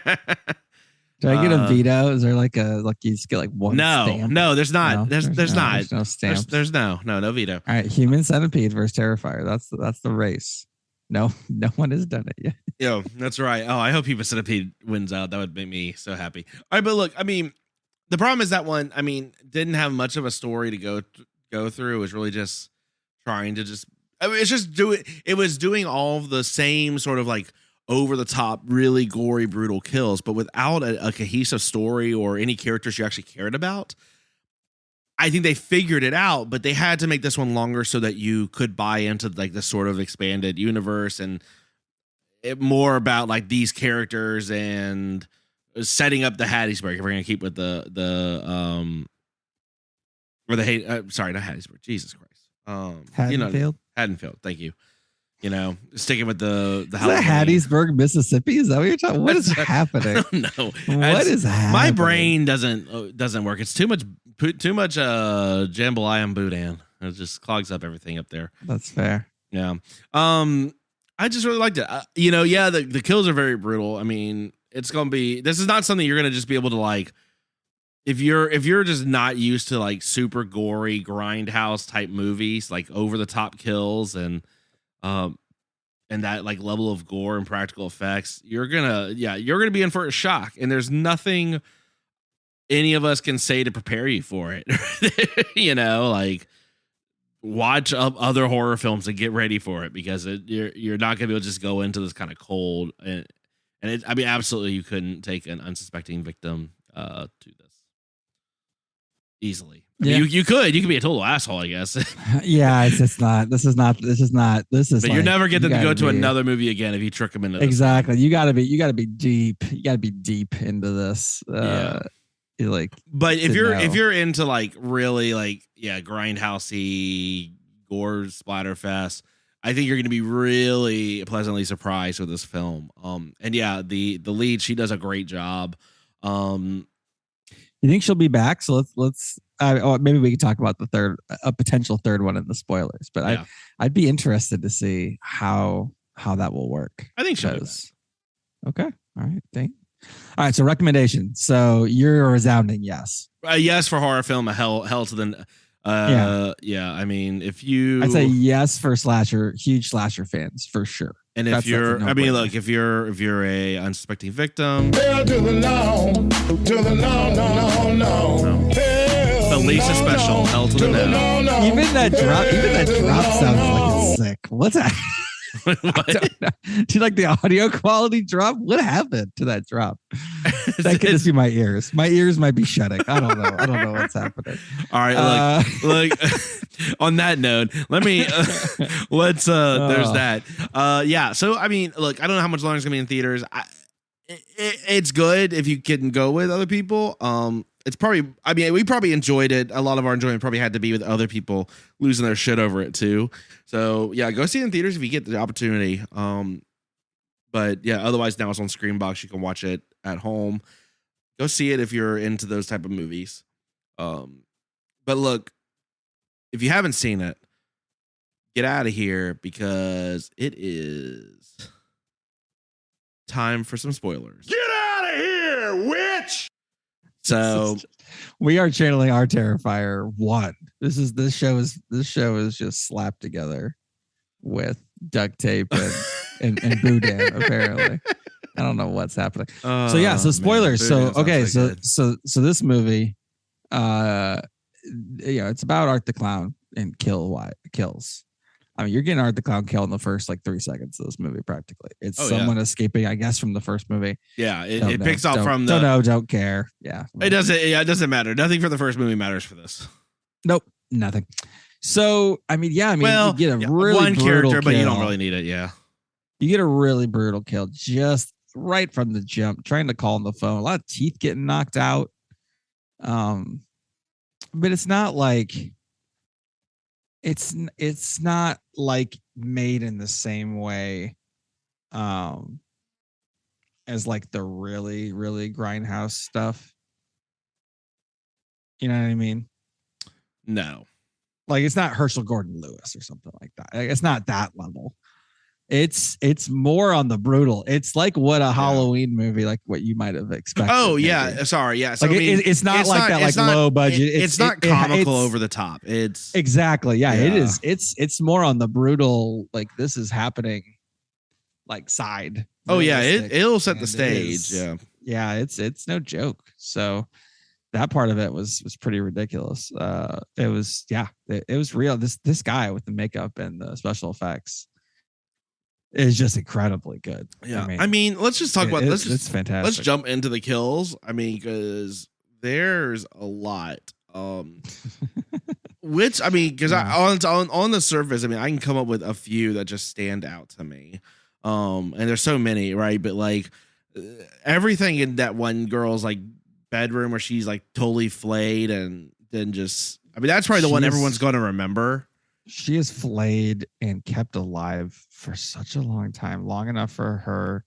Speaker 3: Do I get a veto? Is there like you just get like one stamp?
Speaker 2: No, there's not. There's not.
Speaker 3: There's no stamp.
Speaker 2: There's no veto.
Speaker 3: All right, Human Centipede versus Terrifier. That's the race. No one has done it yet.
Speaker 2: Yo, that's right. Oh, I hope Human Centipede wins out. That would make me so happy. All right, but look, I mean, the problem is that one, I mean, didn't have much of a story to go through. It was really just trying to it was doing all of the same sort of like over the top, really gory, brutal kills, but without a cohesive story or any characters you actually cared about. I think they figured it out, but they had to make this one longer so that you could buy into like this sort of expanded universe and more about like these characters and setting up the Hattiesburg. If we're gonna keep with not Hattiesburg, Jesus Christ. Haddonfield. Thank you. Sticking with the
Speaker 3: is that Hattiesburg, Mississippi? Is that what you're talking? What is happening?
Speaker 2: I don't know.
Speaker 3: What is happening?
Speaker 2: My brain doesn't work. It's too much jambalaya and boudin. It just clogs up everything up there.
Speaker 3: That's fair.
Speaker 2: Yeah. I just really liked it. The kills are very brutal. I mean, this is not something you're gonna just be able to like. If you're just not used to like super gory grindhouse type movies, like over the top kills and that like level of gore and practical effects, you're gonna be in for a shock. And there's nothing any of us can say to prepare you for it. Like watch other horror films and get ready for it because you're not gonna be able to just go into this kind of cold and absolutely you couldn't take an unsuspecting victim to this. Easily. I mean, you could be a total asshole, I guess.
Speaker 3: Yeah, it's just not. This is.
Speaker 2: But you're never getting to go to another movie again if you trick them into this.
Speaker 3: Exactly. You gotta be deep. You gotta be deep into this.
Speaker 2: But if you're into like really like grindhousey gore splatterfest, I think you're gonna be really pleasantly surprised with this film. The lead, she does a great job.
Speaker 3: You think she'll be back? So let's maybe we can talk about a potential third one in the spoilers. But I'd be interested to see how that will work.
Speaker 2: I think she'll be back.
Speaker 3: Okay. All right. All right. So recommendation. So you're a resounding yes.
Speaker 2: Yes for horror film. A hell to the. I mean, I'd
Speaker 3: say yes for huge slasher fans for sure.
Speaker 2: And if you're a unsuspecting victim,
Speaker 1: hell to the no, hell
Speaker 2: Felicia special, hell to the no.
Speaker 3: Even that drop sounds like it's sick. What's that?
Speaker 2: What?
Speaker 3: Do you like the audio quality drop? What happened to that drop? That could just be my ears. My ears might be shutting. I don't know what's happening.
Speaker 2: All right, look. On that note, let me let's there's that. Yeah. So I mean, look, I don't know how much longer it's gonna be in theaters. It's good if you can go with other people. It's probably, I mean, we probably enjoyed it. A lot of our enjoyment probably had to be with other people losing their shit over it too. So yeah, go see it in theaters if you get the opportunity. But yeah, otherwise now it's on Screenbox. You can watch it at home. Go see it if you're into those type of movies. But look, if you haven't seen it, get out of here because it is time for some spoilers.
Speaker 4: Get out of here, witch!
Speaker 2: So
Speaker 3: we are channeling our Terrifier 1. This show is just slapped together with duct tape and boudin, apparently. I don't know what's happening. So spoilers.
Speaker 2: Man,
Speaker 3: so this movie, it's about Art the Clown and kills. I mean, you're getting Art the Clown killed in the first like 3 seconds of this movie, practically. It's someone escaping, I guess, from the first movie.
Speaker 2: Yeah, it picks up from the.
Speaker 3: Don't care. Yeah,
Speaker 2: it doesn't. Yeah, it doesn't matter. Nothing for the first movie matters for this.
Speaker 3: Nope, nothing. So I mean, you get a really
Speaker 2: one character, but
Speaker 3: kill.
Speaker 2: you don't really need it. Yeah,
Speaker 3: you get a really brutal kill just right from the jump. Trying to call on the phone, a lot of teeth getting knocked out. But it's not like. It's not like made in the same way as like the really, really grindhouse stuff. You know what I mean?
Speaker 2: No.
Speaker 3: Like it's not Herschel Gordon Lewis or something like that. It's not that level. It's more on the brutal. It's like what a Halloween movie, like what you might have expected.
Speaker 2: Oh
Speaker 3: maybe.
Speaker 2: yeah, sorry, yeah. So
Speaker 3: like
Speaker 2: I mean,
Speaker 3: it's not like that, like low budget.
Speaker 2: It's not comical over the top. It's
Speaker 3: exactly it is. It's more on the brutal. Like this is happening, like side.
Speaker 2: Oh yeah, it'll set the stage. Yeah,
Speaker 3: it's no joke. So that part of it was pretty ridiculous. It was real. This guy with the makeup and the special effects is just incredibly good.
Speaker 2: Yeah, I mean let's just talk about this.
Speaker 3: It's fantastic.
Speaker 2: Let's jump into the kills. I mean, because there's a lot. Which I mean, because on the surface, I mean, I can come up with a few that just stand out to me. And there's so many, right? But like everything in that one girl's like bedroom where she's like totally flayed and then just, I mean, that's probably the one everyone's going to remember.
Speaker 3: She is flayed and kept alive for such a long time, long enough for her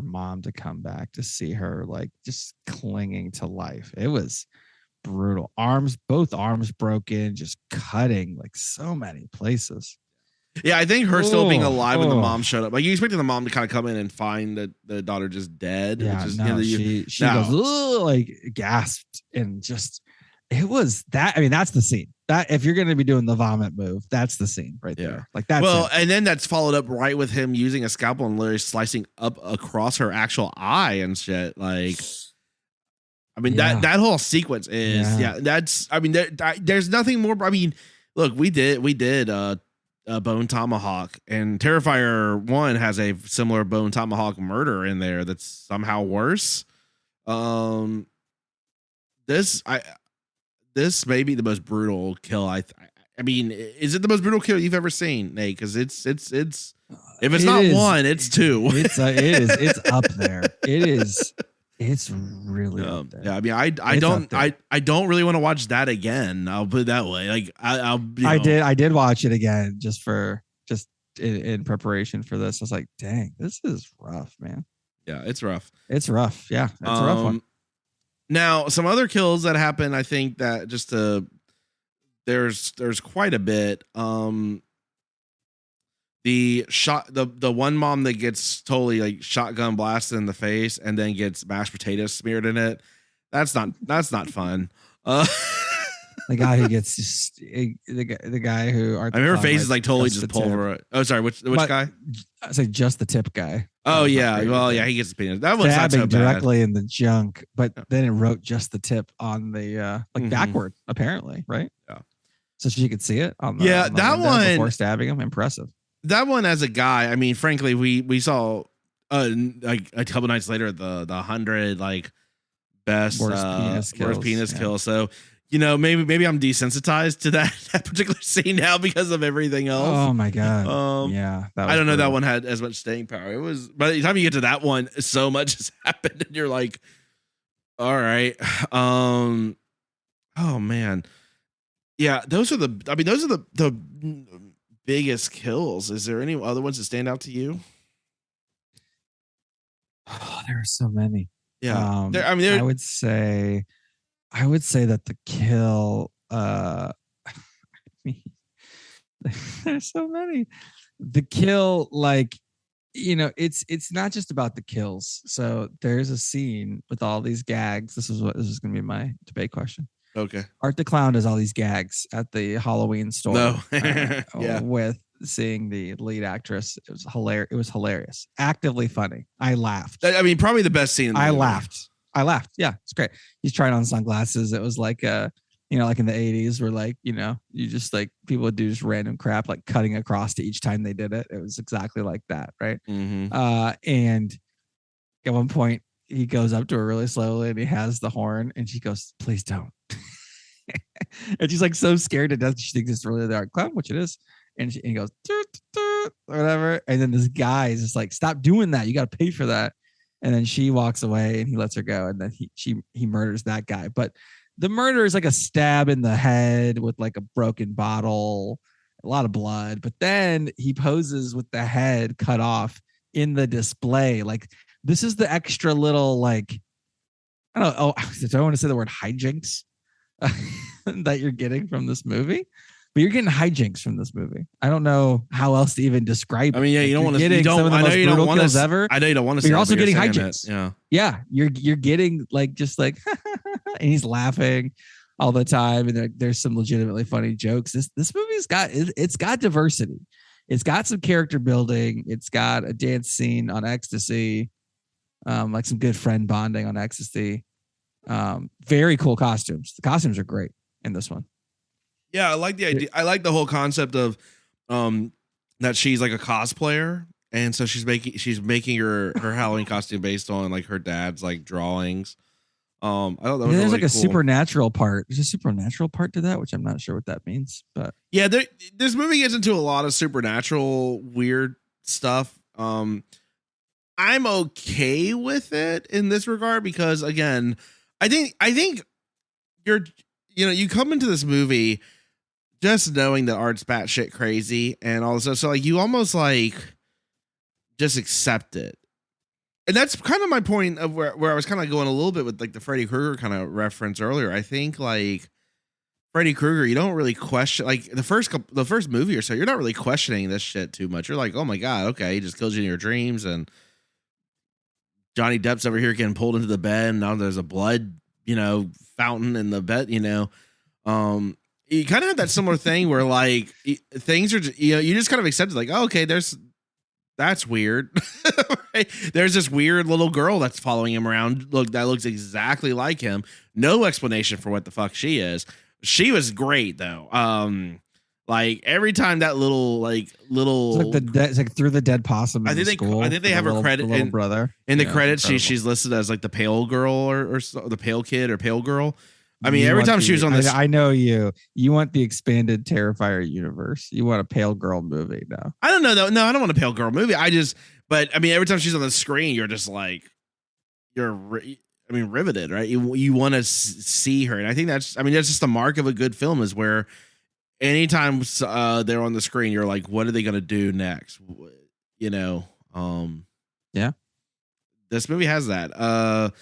Speaker 3: mom to come back to see her, like just clinging to life. It was brutal. Both arms broken, just cutting like so many places.
Speaker 2: Yeah, I think her still being alive when the mom showed up. Like you expected the mom to kind of come in and find the daughter just dead.
Speaker 3: Yeah,
Speaker 2: which is,
Speaker 3: she goes like gasped and just. It was that. I mean, that's the scene. That if you're going to be doing the vomit move, that's the scene right there. Like that's
Speaker 2: and then that's followed up right with him using a scalpel and literally slicing up across her actual eye and shit. Like, I mean that whole sequence is that's. I mean, there's nothing more. I mean, look, we did a Bone Tomahawk, and Terrifier 1 has a similar Bone Tomahawk murder in there that's somehow worse. This may be the most brutal kill. I mean, is it the most brutal kill you've ever seen, Nate? Because it's if it's not one, it's two.
Speaker 3: It's up there. It's really up there.
Speaker 2: Yeah, I mean, I don't really want to watch that again. I'll put it that way. Like
Speaker 3: I did watch it again just in preparation for this. I was like, dang, this is rough, man.
Speaker 2: Yeah, it's rough.
Speaker 3: It's rough. Yeah, it's a rough one.
Speaker 2: Now, some other kills that happen, I think that just there's quite a bit. The one mom that gets totally like shotgun blasted in the face and then gets mashed potatoes smeared in it. That's not fun.
Speaker 3: The guy who gets the guy who
Speaker 2: I mean, her face is like totally just pulverized. Oh, sorry, which guy?
Speaker 3: I say just the tip guy.
Speaker 2: Oh yeah, well yeah, he gets the penis. That one's not so bad.
Speaker 3: Directly in the junk, but then it wrote just the tip on the backward apparently, right?
Speaker 2: Yeah.
Speaker 3: So she could see it on the
Speaker 2: that one
Speaker 3: before stabbing him. Impressive.
Speaker 2: That one as a guy, I mean, frankly, we saw like a couple nights later the 100 like best worst penis kill. So maybe I'm desensitized to that particular scene now because of everything else.
Speaker 3: Oh my god! Yeah,
Speaker 2: I don't know that one had as much staying power. It was by the time you get to that one, so much has happened, and you're like, all right, oh man, yeah, those are the biggest kills. Is there any other ones that stand out to you?
Speaker 3: Oh, there are so many.
Speaker 2: Yeah,
Speaker 3: I would say that the kill. There's so many. The kill, it's not just about the kills. So there's a scene with all these gags. This is going to be my debate question.
Speaker 2: Okay.
Speaker 3: Art the Clown does all these gags at the Halloween store.
Speaker 2: No. Yeah.
Speaker 3: With seeing the lead actress. It was hilarious. It was hilarious. Actively funny. I laughed.
Speaker 2: I mean, probably the best scene in the movie.
Speaker 3: I laughed. Yeah, it's great. He's trying on sunglasses. It was like like in the 80s where you just people would do just random crap, like cutting across to each time they did it. It was exactly like that. Right.
Speaker 2: Mm-hmm.
Speaker 3: And at one point he goes up to her really slowly and he has the horn and she goes, "Please don't." And she's like so scared to death. She thinks it's really the Art Clown, which it is. And he goes, "Toot, toot," or whatever. And then this guy is just like, "Stop doing that. You got to pay for that." And then she walks away and he lets her go. And then he murders that guy. But the murder is like a stab in the head with like a broken bottle, a lot of blood. But then he poses with the head cut off in the display. Like this is the extra little I don't know. Do I want to say the word hijinks that you're getting from this movie? But you're getting hijinks from this movie. I don't know how else to even describe it.
Speaker 2: I mean, yeah, you don't want to get some of the most brutal kills ever. I know you don't want to.
Speaker 3: But you're also getting hijinks.
Speaker 2: Yeah,
Speaker 3: you're getting and he's laughing all the time, and there's some legitimately funny jokes. This movie's got diversity. It's got some character building. It's got a dance scene on ecstasy, like some good friend bonding on ecstasy. Very cool costumes. The costumes are great in this one.
Speaker 2: Yeah, I like the idea. I like the whole concept of that she's like a cosplayer, and so she's making her Halloween costume based on like her dad's like drawings. I don't know.
Speaker 3: There's
Speaker 2: really
Speaker 3: like a
Speaker 2: cool
Speaker 3: supernatural part. There's a supernatural part to that, which I'm not sure what that means. But
Speaker 2: yeah, this movie gets into a lot of supernatural weird stuff. I'm okay with it in this regard because again, I think you come into this movie just knowing that Art's batshit crazy and all this stuff. So like you almost like just accept it. And that's kind of my point of where I was kind of going a little bit with like the Freddy Krueger kind of reference earlier. I think like Freddy Krueger, you don't really question like the first movie or so, you're not really questioning this shit too much. You're like, oh my God, okay, he just kills you in your dreams and Johnny Depp's over here getting pulled into the bed and now there's a blood, fountain in the bed, you kind of have that similar thing where like things are, you just kind of accept it like, oh, okay, that's weird. Right? There's this weird little girl that's following him around. That looks exactly like him. No explanation for what the fuck she is. She was great though. Like every time that it's like through the dead possum. I think they have her credit
Speaker 3: little brother
Speaker 2: in the credits. She's listed as like the pale girl or the pale kid or pale girl. I mean, every time she was on this,
Speaker 3: I know you want the expanded Terrifier universe. You want a pale girl movie now.
Speaker 2: I don't know though. No, I don't want a pale girl movie. But I mean, every time she's on the screen, you're just like, riveted, right? You want to see her. And I think that's just the mark of a good film is where anytime they're on the screen, you're like, what are they going to do next? Yeah. This movie has that.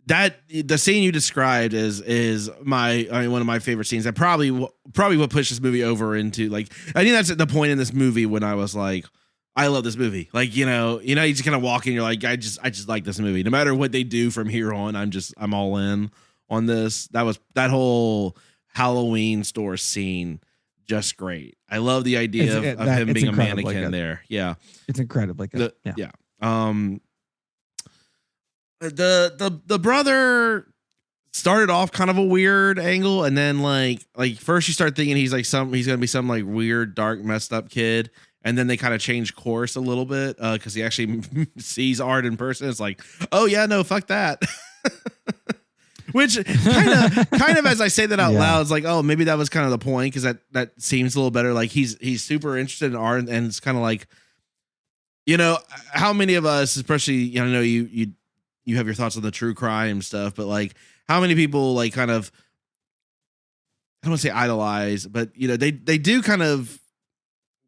Speaker 2: That the scene you described is one of my favorite scenes. That probably what pushed this movie over into like, I think that's the point in this movie when I was like, I love this movie. Like, you just kind of walk in, you're like, I just like this movie. No matter what they do from here on, I'm all in on this. That whole Halloween store scene just great. I love the idea of him being a mannequin there. Yeah.
Speaker 3: It's incredibly good.
Speaker 2: Yeah. The brother started off kind of a weird angle, and then like first you start thinking he's gonna be some like weird, dark, messed up kid, and then they kind of change course a little bit because he actually sees art in person. It's like, oh yeah, no, fuck that. Which kind of as I say that out loud, it's like, oh, maybe that was kind of the point, because that seems a little better. Like he's super interested in art, and it's kind of like, how many of us, especially, I know you have your thoughts on the true crime stuff, but like how many people like kind of, I don't want to say idolize, but they do kind of,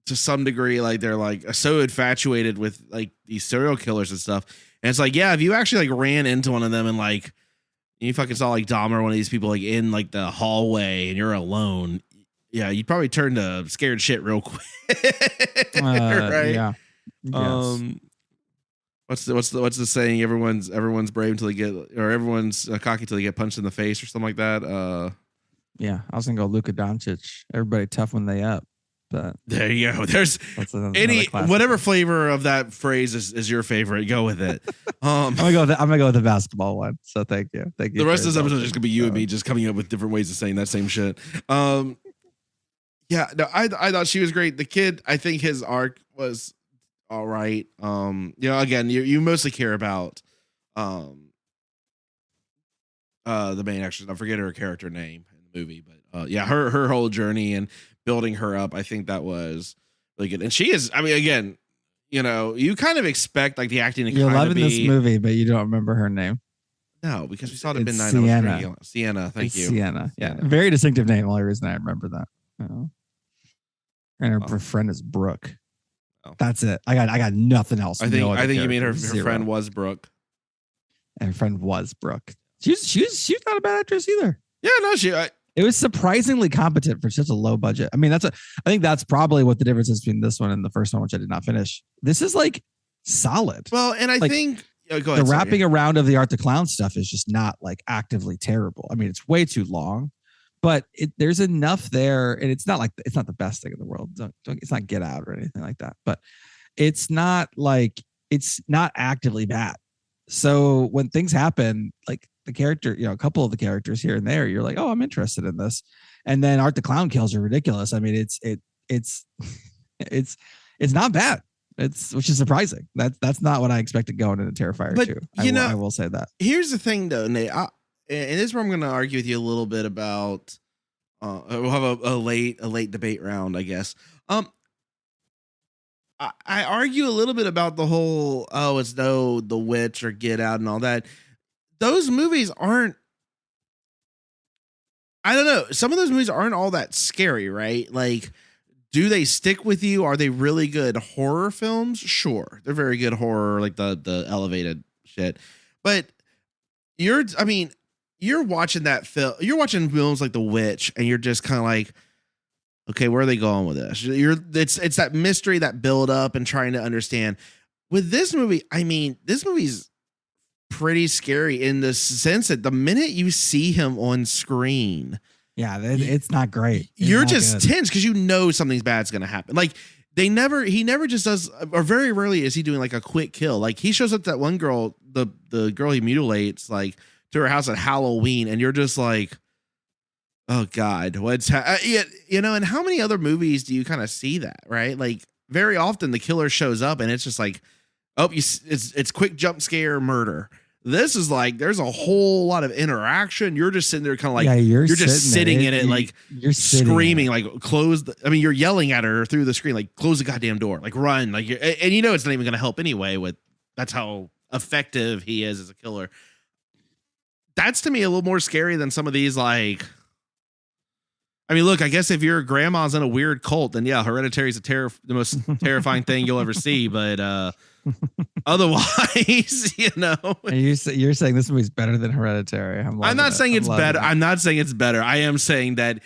Speaker 2: to some degree, like they're like so infatuated with like these serial killers and stuff. And it's like, yeah, if you actually like ran into one of them and like you fucking saw like Dahmer, one of these people like in like the hallway, and you're alone, yeah, you'd probably turn to scared shit real quick. Right?
Speaker 3: Yeah. Yes.
Speaker 2: What's the saying? Everyone's brave until they get, or everyone's cocky until they get punched in the face, or something like that.
Speaker 3: Yeah, I was gonna go Luka Doncic. Everybody tough when they up. But
Speaker 2: there you go. There's whatever flavor of that phrase is your favorite. Go with it.
Speaker 3: I'm gonna go with the basketball one. So thank you.
Speaker 2: The rest of this episode is just gonna be you and me just coming up with different ways of saying that same shit. Yeah, no, I thought she was great. The kid, I think his arc was all right. Again, you mostly care about the main actress. I forget her character name in the movie, but her whole journey and building her up, I think that was really good. And she is, I mean, again, you kind of expect like the acting to
Speaker 3: You're loving this movie, but you don't remember her name.
Speaker 2: No, because we saw it at midnight.
Speaker 3: Sienna.
Speaker 2: Sienna, thank you.
Speaker 3: Sienna, yeah. Very distinctive name. Only reason I remember that. And her friend is Brooke. Oh. That's it. I got nothing else.
Speaker 2: I think you mean her friend was Brooke.
Speaker 3: And her friend was Brooke. She's not a bad actress either.
Speaker 2: Yeah, no,
Speaker 3: it was surprisingly competent for such a low budget. I mean, I think that's probably what the difference is between this one and the first one, which I did not finish. This is like solid.
Speaker 2: Well, and I think go ahead,
Speaker 3: the wrapping around of the Art the Clown stuff is just not like actively terrible. I mean, it's way too long, but there's enough there, and it's not the best thing in the world. It's not Get Out or anything like that, but it's not actively bad. So when things happen, like the character, a couple of the characters here and there, you're like, oh, I'm interested in this. And then Art the Clown kills are ridiculous. I mean, it's not bad. Which is surprising. That's not what I expected going into Terrifier 2. I will say that. Here's
Speaker 2: the thing though, Nate, and this is where I'm going to argue with you a little bit about, we'll have a late debate round, I guess. I argue a little bit about the whole, it's The Witch or Get Out and all that. Those movies aren't, I don't know. Some of those movies aren't all that scary, right? Like, do they stick with you? Are they really good horror films? Sure. They're very good horror, like the elevated shit. But you're watching that film, you're watching films like The Witch, and you're just kind of like, okay, where are they going with this? It's that mystery, that build up and trying to understand. With this movie, I mean, this movie's pretty scary in the sense that the minute you see him on screen,
Speaker 3: it's not great.
Speaker 2: You're just tense because something's bad's gonna happen. Like he never just does, or very rarely is he doing like a quick kill. Like he shows up to that one girl, the girl he mutilates, like to her house at Halloween, and you're just like, oh God, what's and how many other movies do you kind of see that, right? Like very often the killer shows up and it's just like, oh, it's quick jump scare murder. This is like, there's a whole lot of interaction. You're just sitting there kind of like, you're just sitting in it, like you're screaming, like you're yelling at her through the screen, like close the goddamn door, like run, like and it's not even going to help anyway. That's how effective he is as a killer. That's to me a little more scary than some of these, like, I mean, look, I guess if your grandma's in a weird cult, then yeah, Hereditary is the most terrifying thing you'll ever see. But otherwise,
Speaker 3: you're saying this movie's better than Hereditary.
Speaker 2: I'm not saying it's better. I'm not saying it's better. I am saying that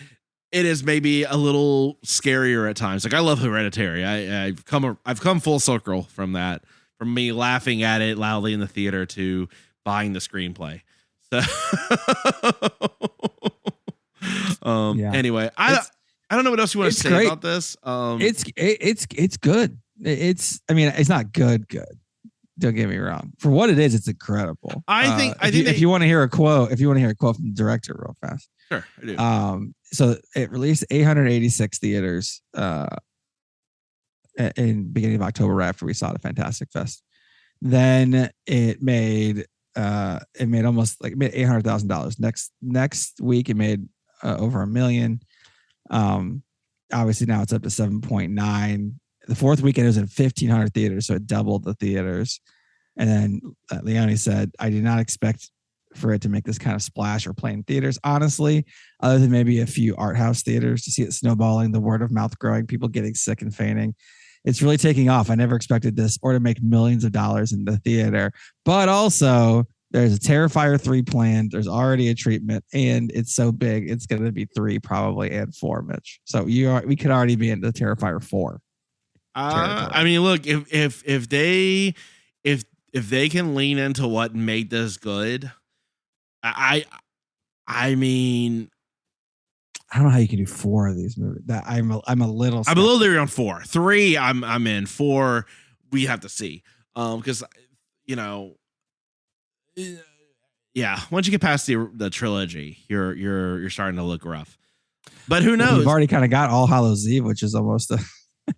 Speaker 2: it is maybe a little scarier at times. Like I love Hereditary. I've come full circle from that, from me laughing at it loudly in the theater to buying the screenplay. So Anyway, I don't know what else you want to say about this.
Speaker 3: It's good. I mean, it's not good. Don't get me wrong. For what it is, it's incredible.
Speaker 2: I think
Speaker 3: if you want to hear a quote from the director real fast.
Speaker 2: Sure, I do.
Speaker 3: So it released 886 theaters in beginning of October, right after we saw the Fantastic Fest. Then it made almost like $800,000. Next week it made over $1 million. Obviously now it's up to 7.9. The fourth weekend it was in 1,500 theaters, so it doubled the theaters. And then Leone said, "I did not expect for it to make this kind of splash or play in theaters, honestly, other than maybe a few art house theaters, to see it snowballing, the word of mouth growing, people getting sick and fainting. It's really taking off. I never expected this or to make millions of dollars in the theater. But also, there's a Terrifier 3 planned. There's already a treatment, and it's so big, it's going to be 3 probably and 4, Mitch. So we could already be into Terrifier 4.
Speaker 2: I mean, look, if they can lean into what made this good, I mean,
Speaker 3: I don't know how you can do 4 of these movies. That I'm a little
Speaker 2: leery on 4. 3, I'm in. 4, we have to see. Because once you get past the trilogy, you're starting to look rough. But who knows?
Speaker 3: We've already kind of got All Hallows Eve, which is almost a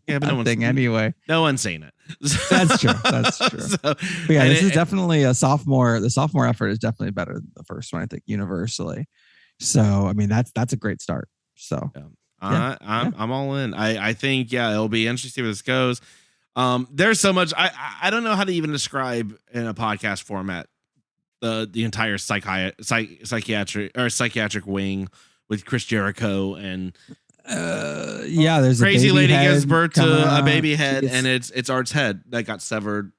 Speaker 2: but no
Speaker 3: thing anyway.
Speaker 2: No one's seen it.
Speaker 3: That's true. This is definitely a sophomore. The sophomore effort is definitely better than the first one, I think, universally. So I mean that's a great start. So
Speaker 2: I'm all in. I think it'll be interesting where this goes. There's so much I don't know how to even describe in a podcast format the entire psychiatric wing with Chris Jericho and
Speaker 3: there's
Speaker 2: crazy
Speaker 3: a
Speaker 2: lady
Speaker 3: head
Speaker 2: gives birth to a baby
Speaker 3: out.
Speaker 2: head, and it's Art's head that got severed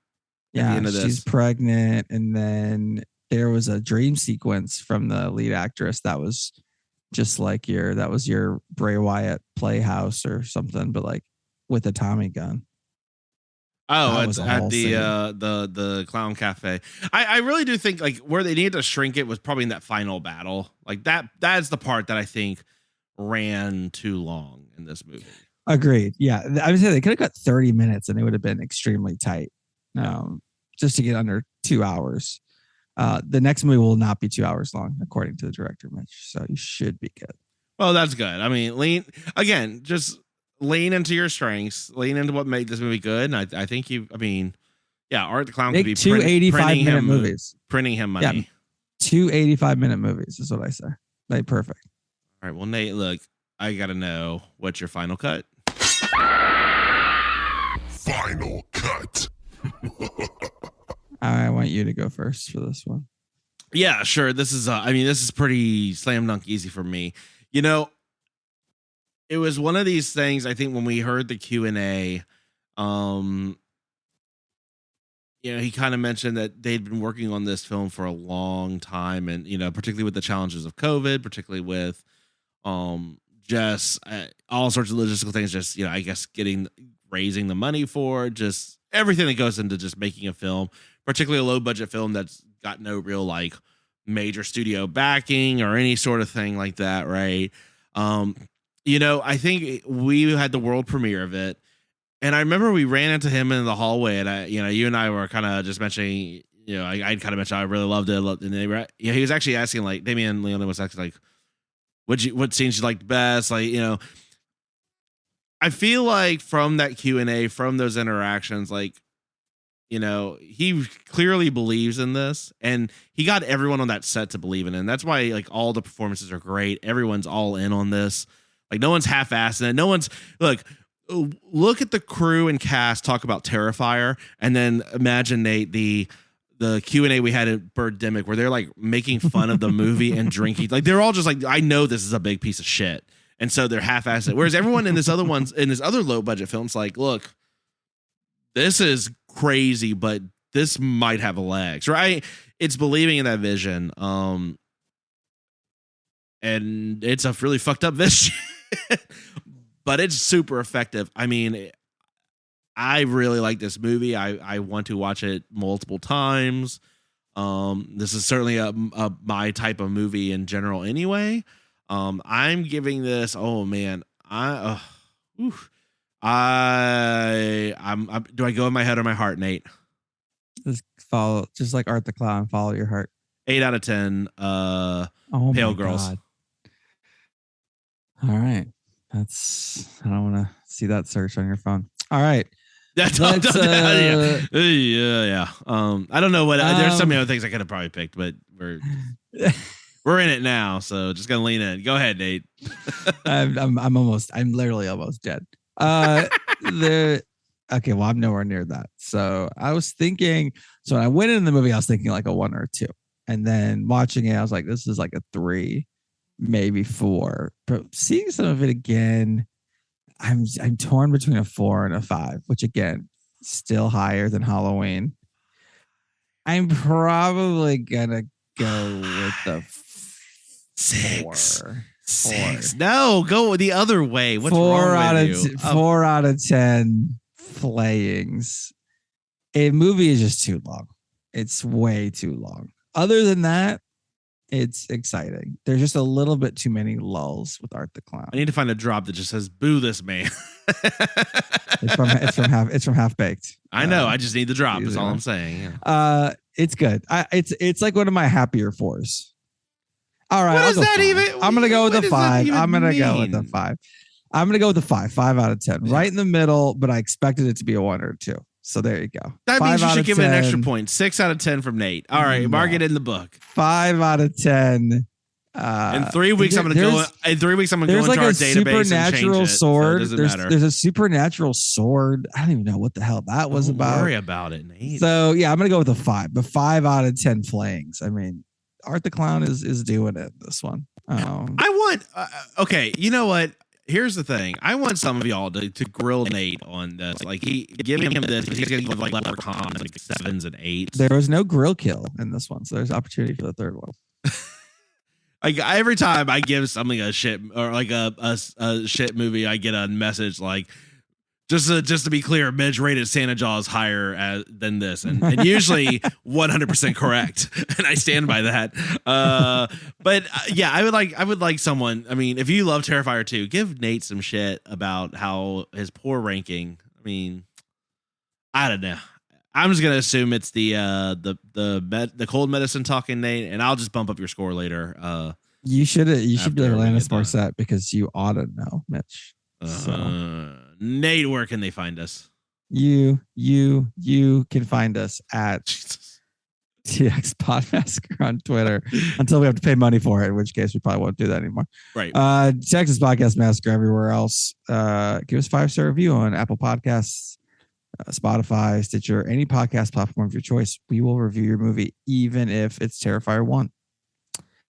Speaker 2: at the end of this.
Speaker 3: She's pregnant, and then there was a dream sequence from the lead actress that was just like your Bray Wyatt Playhouse or something, but like with a Tommy gun.
Speaker 2: Oh, it's at the Clown Cafe. I really do think like where they needed to shrink it was probably in that final battle. Like that's the part that I think ran too long in this movie.
Speaker 3: Agreed. Yeah, I would say they could have got 30 minutes and it would have been extremely tight. Just to get under 2 hours. The next movie will not be 2 hours long, according to the director, Mitch. So you should be good.
Speaker 2: Well, that's good. I mean, just lean into your strengths, lean into what made this movie good. And I think Art the Clown could be
Speaker 3: 2 85-minute movies.
Speaker 2: Printing him money.
Speaker 3: Yeah, 2 85-minute movies is what I say. Like, perfect.
Speaker 2: All right. Well, Nate, look, I got to know what's your final cut.
Speaker 1: Final cut.
Speaker 3: I want you to go first for this one.
Speaker 2: Yeah, sure. This is pretty slam dunk easy for me. It was one of these things. I think when we heard the Q&A, he kind of mentioned that they'd been working on this film for a long time, and particularly with the challenges of COVID, particularly with just all sorts of logistical things. Just I guess raising the money for just everything that goes into just making a film, particularly a low budget film that's got no real like major studio backing or any sort of thing like that, right? I think we had the world premiere of it, and I remember we ran into him in the hallway, and you and I were kind of just mentioning, I kind of mentioned I really loved it, and they were, he was actually asking, like, Damian Leone was asking, like, what scenes you liked best, like, I feel like from that Q&A, from those interactions, like, he clearly believes in this, and he got everyone on that set to believe in it, and that's why like all the performances are great. Everyone's all in on this. Like no one's half-assed in it. No one's look at the crew and cast talk about Terrifier, and then imagine the Q&A we had at Birdemic where they're like making fun of the movie and drinking. Like they're all just like, I know this is a big piece of shit, and so they're half-assed. Whereas everyone in this other low budget film's like, look, this is crazy, but this might have legs, right? It's believing in that vision. And it's a really fucked up vision, but it's super effective. I mean, I really like this movie. I want to watch it multiple times. This is certainly my type of movie in general anyway. I'm giving this. Oh man, I'm. Do I go in my head or my heart, Nate?
Speaker 3: Just like Art the Clown. Follow your heart.
Speaker 2: 8 out of 10. Pale Girls.
Speaker 3: God. All right, I don't want to see that search on your phone. All right.
Speaker 2: Yeah. I don't know what. There's so many other things I could have probably picked, but we're in it now, so just gonna lean in. Go ahead, Nate.
Speaker 3: I'm literally almost dead. Okay, well, I'm nowhere near that. So I was thinking. So when I went into the movie, I was thinking like a 1 or 2, and then watching it, I was like, this is like a 3, maybe 4. But seeing some of it again, I'm torn between a 4 and a 5, which again, still higher than Halloween. I'm probably gonna go with the
Speaker 2: 6.
Speaker 3: 4.
Speaker 2: 6. No, go the other way. What's wrong with you?
Speaker 3: 4 out of 10 flayings. A movie is just too long. It's way too long. Other than that, it's exciting. There's just a little bit too many lulls with Art the Clown.
Speaker 2: I need to find a drop that just says "Boo this man."
Speaker 3: It's from Half Baked.
Speaker 2: I know. I just need the drop. That's all I'm saying.
Speaker 3: Yeah. It's good. It's like one of my happier 4s. All right.
Speaker 2: What is that even?
Speaker 3: I'm gonna go with the 5. I'm gonna go with the 5. I'm gonna go with the 5. 5 out of 10. Right in the middle, but I expected it to be a 1 or 2. So there you go.
Speaker 2: That means you should give it an extra point. 6 out of 10 from Nate. All right, mark it in the book.
Speaker 3: 5 out of 10.
Speaker 2: In 3 weeks, I'm gonna go. In 3 weeks, I'm gonna go into our database and change it.
Speaker 3: Sword.
Speaker 2: So it doesn't matter.
Speaker 3: There's a supernatural sword. I don't even know what the hell that was about.
Speaker 2: Don't worry about it, Nate.
Speaker 3: So yeah, I'm gonna go with a 5. But 5 out of 10 flayings. I mean, Art the Clown is doing it. This one.
Speaker 2: I want. Okay, you know what? Here's the thing. I want some of y'all to grill Nate on this. Like, giving him this, he's going to give like Leprechaun like 7s and 8s.
Speaker 3: There was no grill kill in this one, so there's opportunity for the third one.
Speaker 2: Like every time I give something a shit or like a shit movie, I get a message like, just to be clear, Midge rated Santa Jaws higher than this, and usually 100% correct, and I stand by that. But yeah, I would like someone. I mean, if you love Terrifier 2, give Nate some shit about how his poor ranking. I mean, I don't know. I'm just gonna assume it's the cold medicine talking, Nate, and I'll just bump up your score later. You should be
Speaker 3: Alanis Morissette because you ought to know, Mitch.
Speaker 2: Nate, where can they find us?
Speaker 3: You can find us at TX Podmaster on Twitter until we have to pay money for it, in which case we probably won't do that anymore.
Speaker 2: Right.
Speaker 3: Texas Podcast Massacre everywhere else. Give us a 5-star review on Apple Podcasts, Spotify, Stitcher, any podcast platform of your choice. We will review your movie, even if it's Terrifier 1.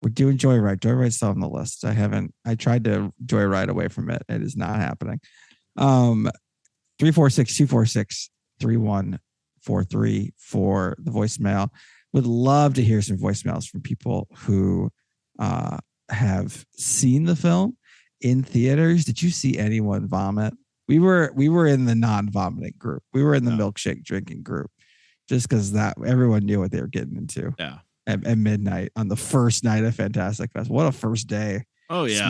Speaker 3: We're doing Joyride. Joyride's still on the list. I tried to Joyride away from it. It is not happening. 346-246-3143 for the voicemail. Would love to hear some voicemails from people who have seen the film in theaters. Did you see anyone vomit? We were in the non-vomiting group. We were in the milkshake drinking group, just because that everyone knew what they were getting into.
Speaker 2: Yeah.
Speaker 3: At midnight on the first night of Fantastic Fest. What a first day.
Speaker 2: Oh yeah.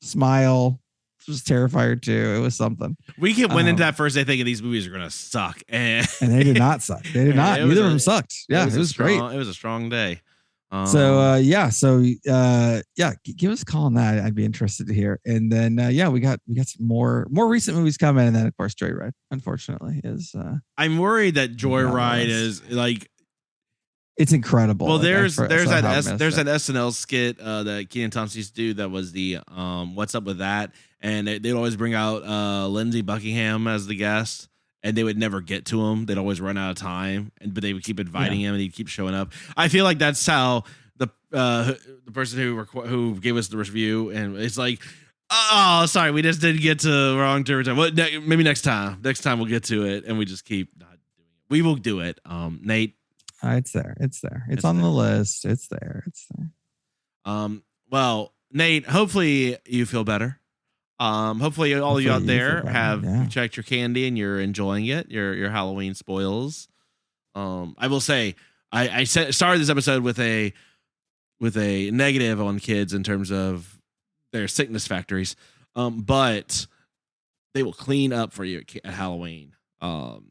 Speaker 3: Smile. It was Terrifier 2. It was something.
Speaker 2: We went into that first day thinking these movies are gonna suck, and
Speaker 3: they did not suck. They did not. Neither of them sucked. Yeah, it was great.
Speaker 2: It was a strong day.
Speaker 3: Give us a call on that. I'd be interested to hear. And then we got some more recent movies coming, and then of course Joyride, unfortunately, is
Speaker 2: I'm worried that Joyride is like,
Speaker 3: it's incredible.
Speaker 2: Well, there's that SNL skit that Kenan Thompson used to do that was the What's Up With That, and they'd always bring out Lindsey Buckingham as the guest, and they would never get to him. They'd always run out of time, but they would keep inviting him, and he'd keep showing up. I feel like that's how the person who gave us the review, and it's like, oh, sorry, we just didn't get to wrong territory. Well, maybe next time. Next time we'll get to it, and we just keep not doing it. We will do it. Nate.
Speaker 3: It's there. It's on the list. It's there.
Speaker 2: Well, Nate, hopefully you feel better. Hopefully all of you out there have checked your candy and you're enjoying it. Your Halloween spoils. I will say I started this episode with a negative on kids in terms of they're sickness factories. But they will clean up for you at Halloween. So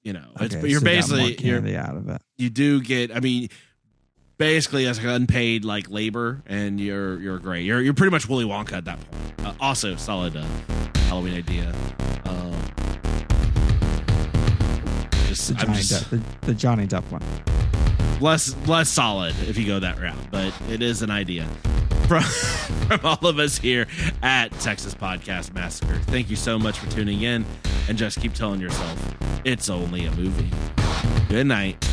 Speaker 2: you're basically
Speaker 3: candy out of it.
Speaker 2: You do get, I mean, basically as unpaid like labor, and you're great. You're pretty much Willy Wonka at that point. Also solid Halloween idea.
Speaker 3: The Johnny Depp one.
Speaker 2: Less solid if you go that route, but it is an idea. From all of us here at Texas Podcast Massacre, thank you so much for tuning in, and just keep telling yourself it's only a movie. Good night.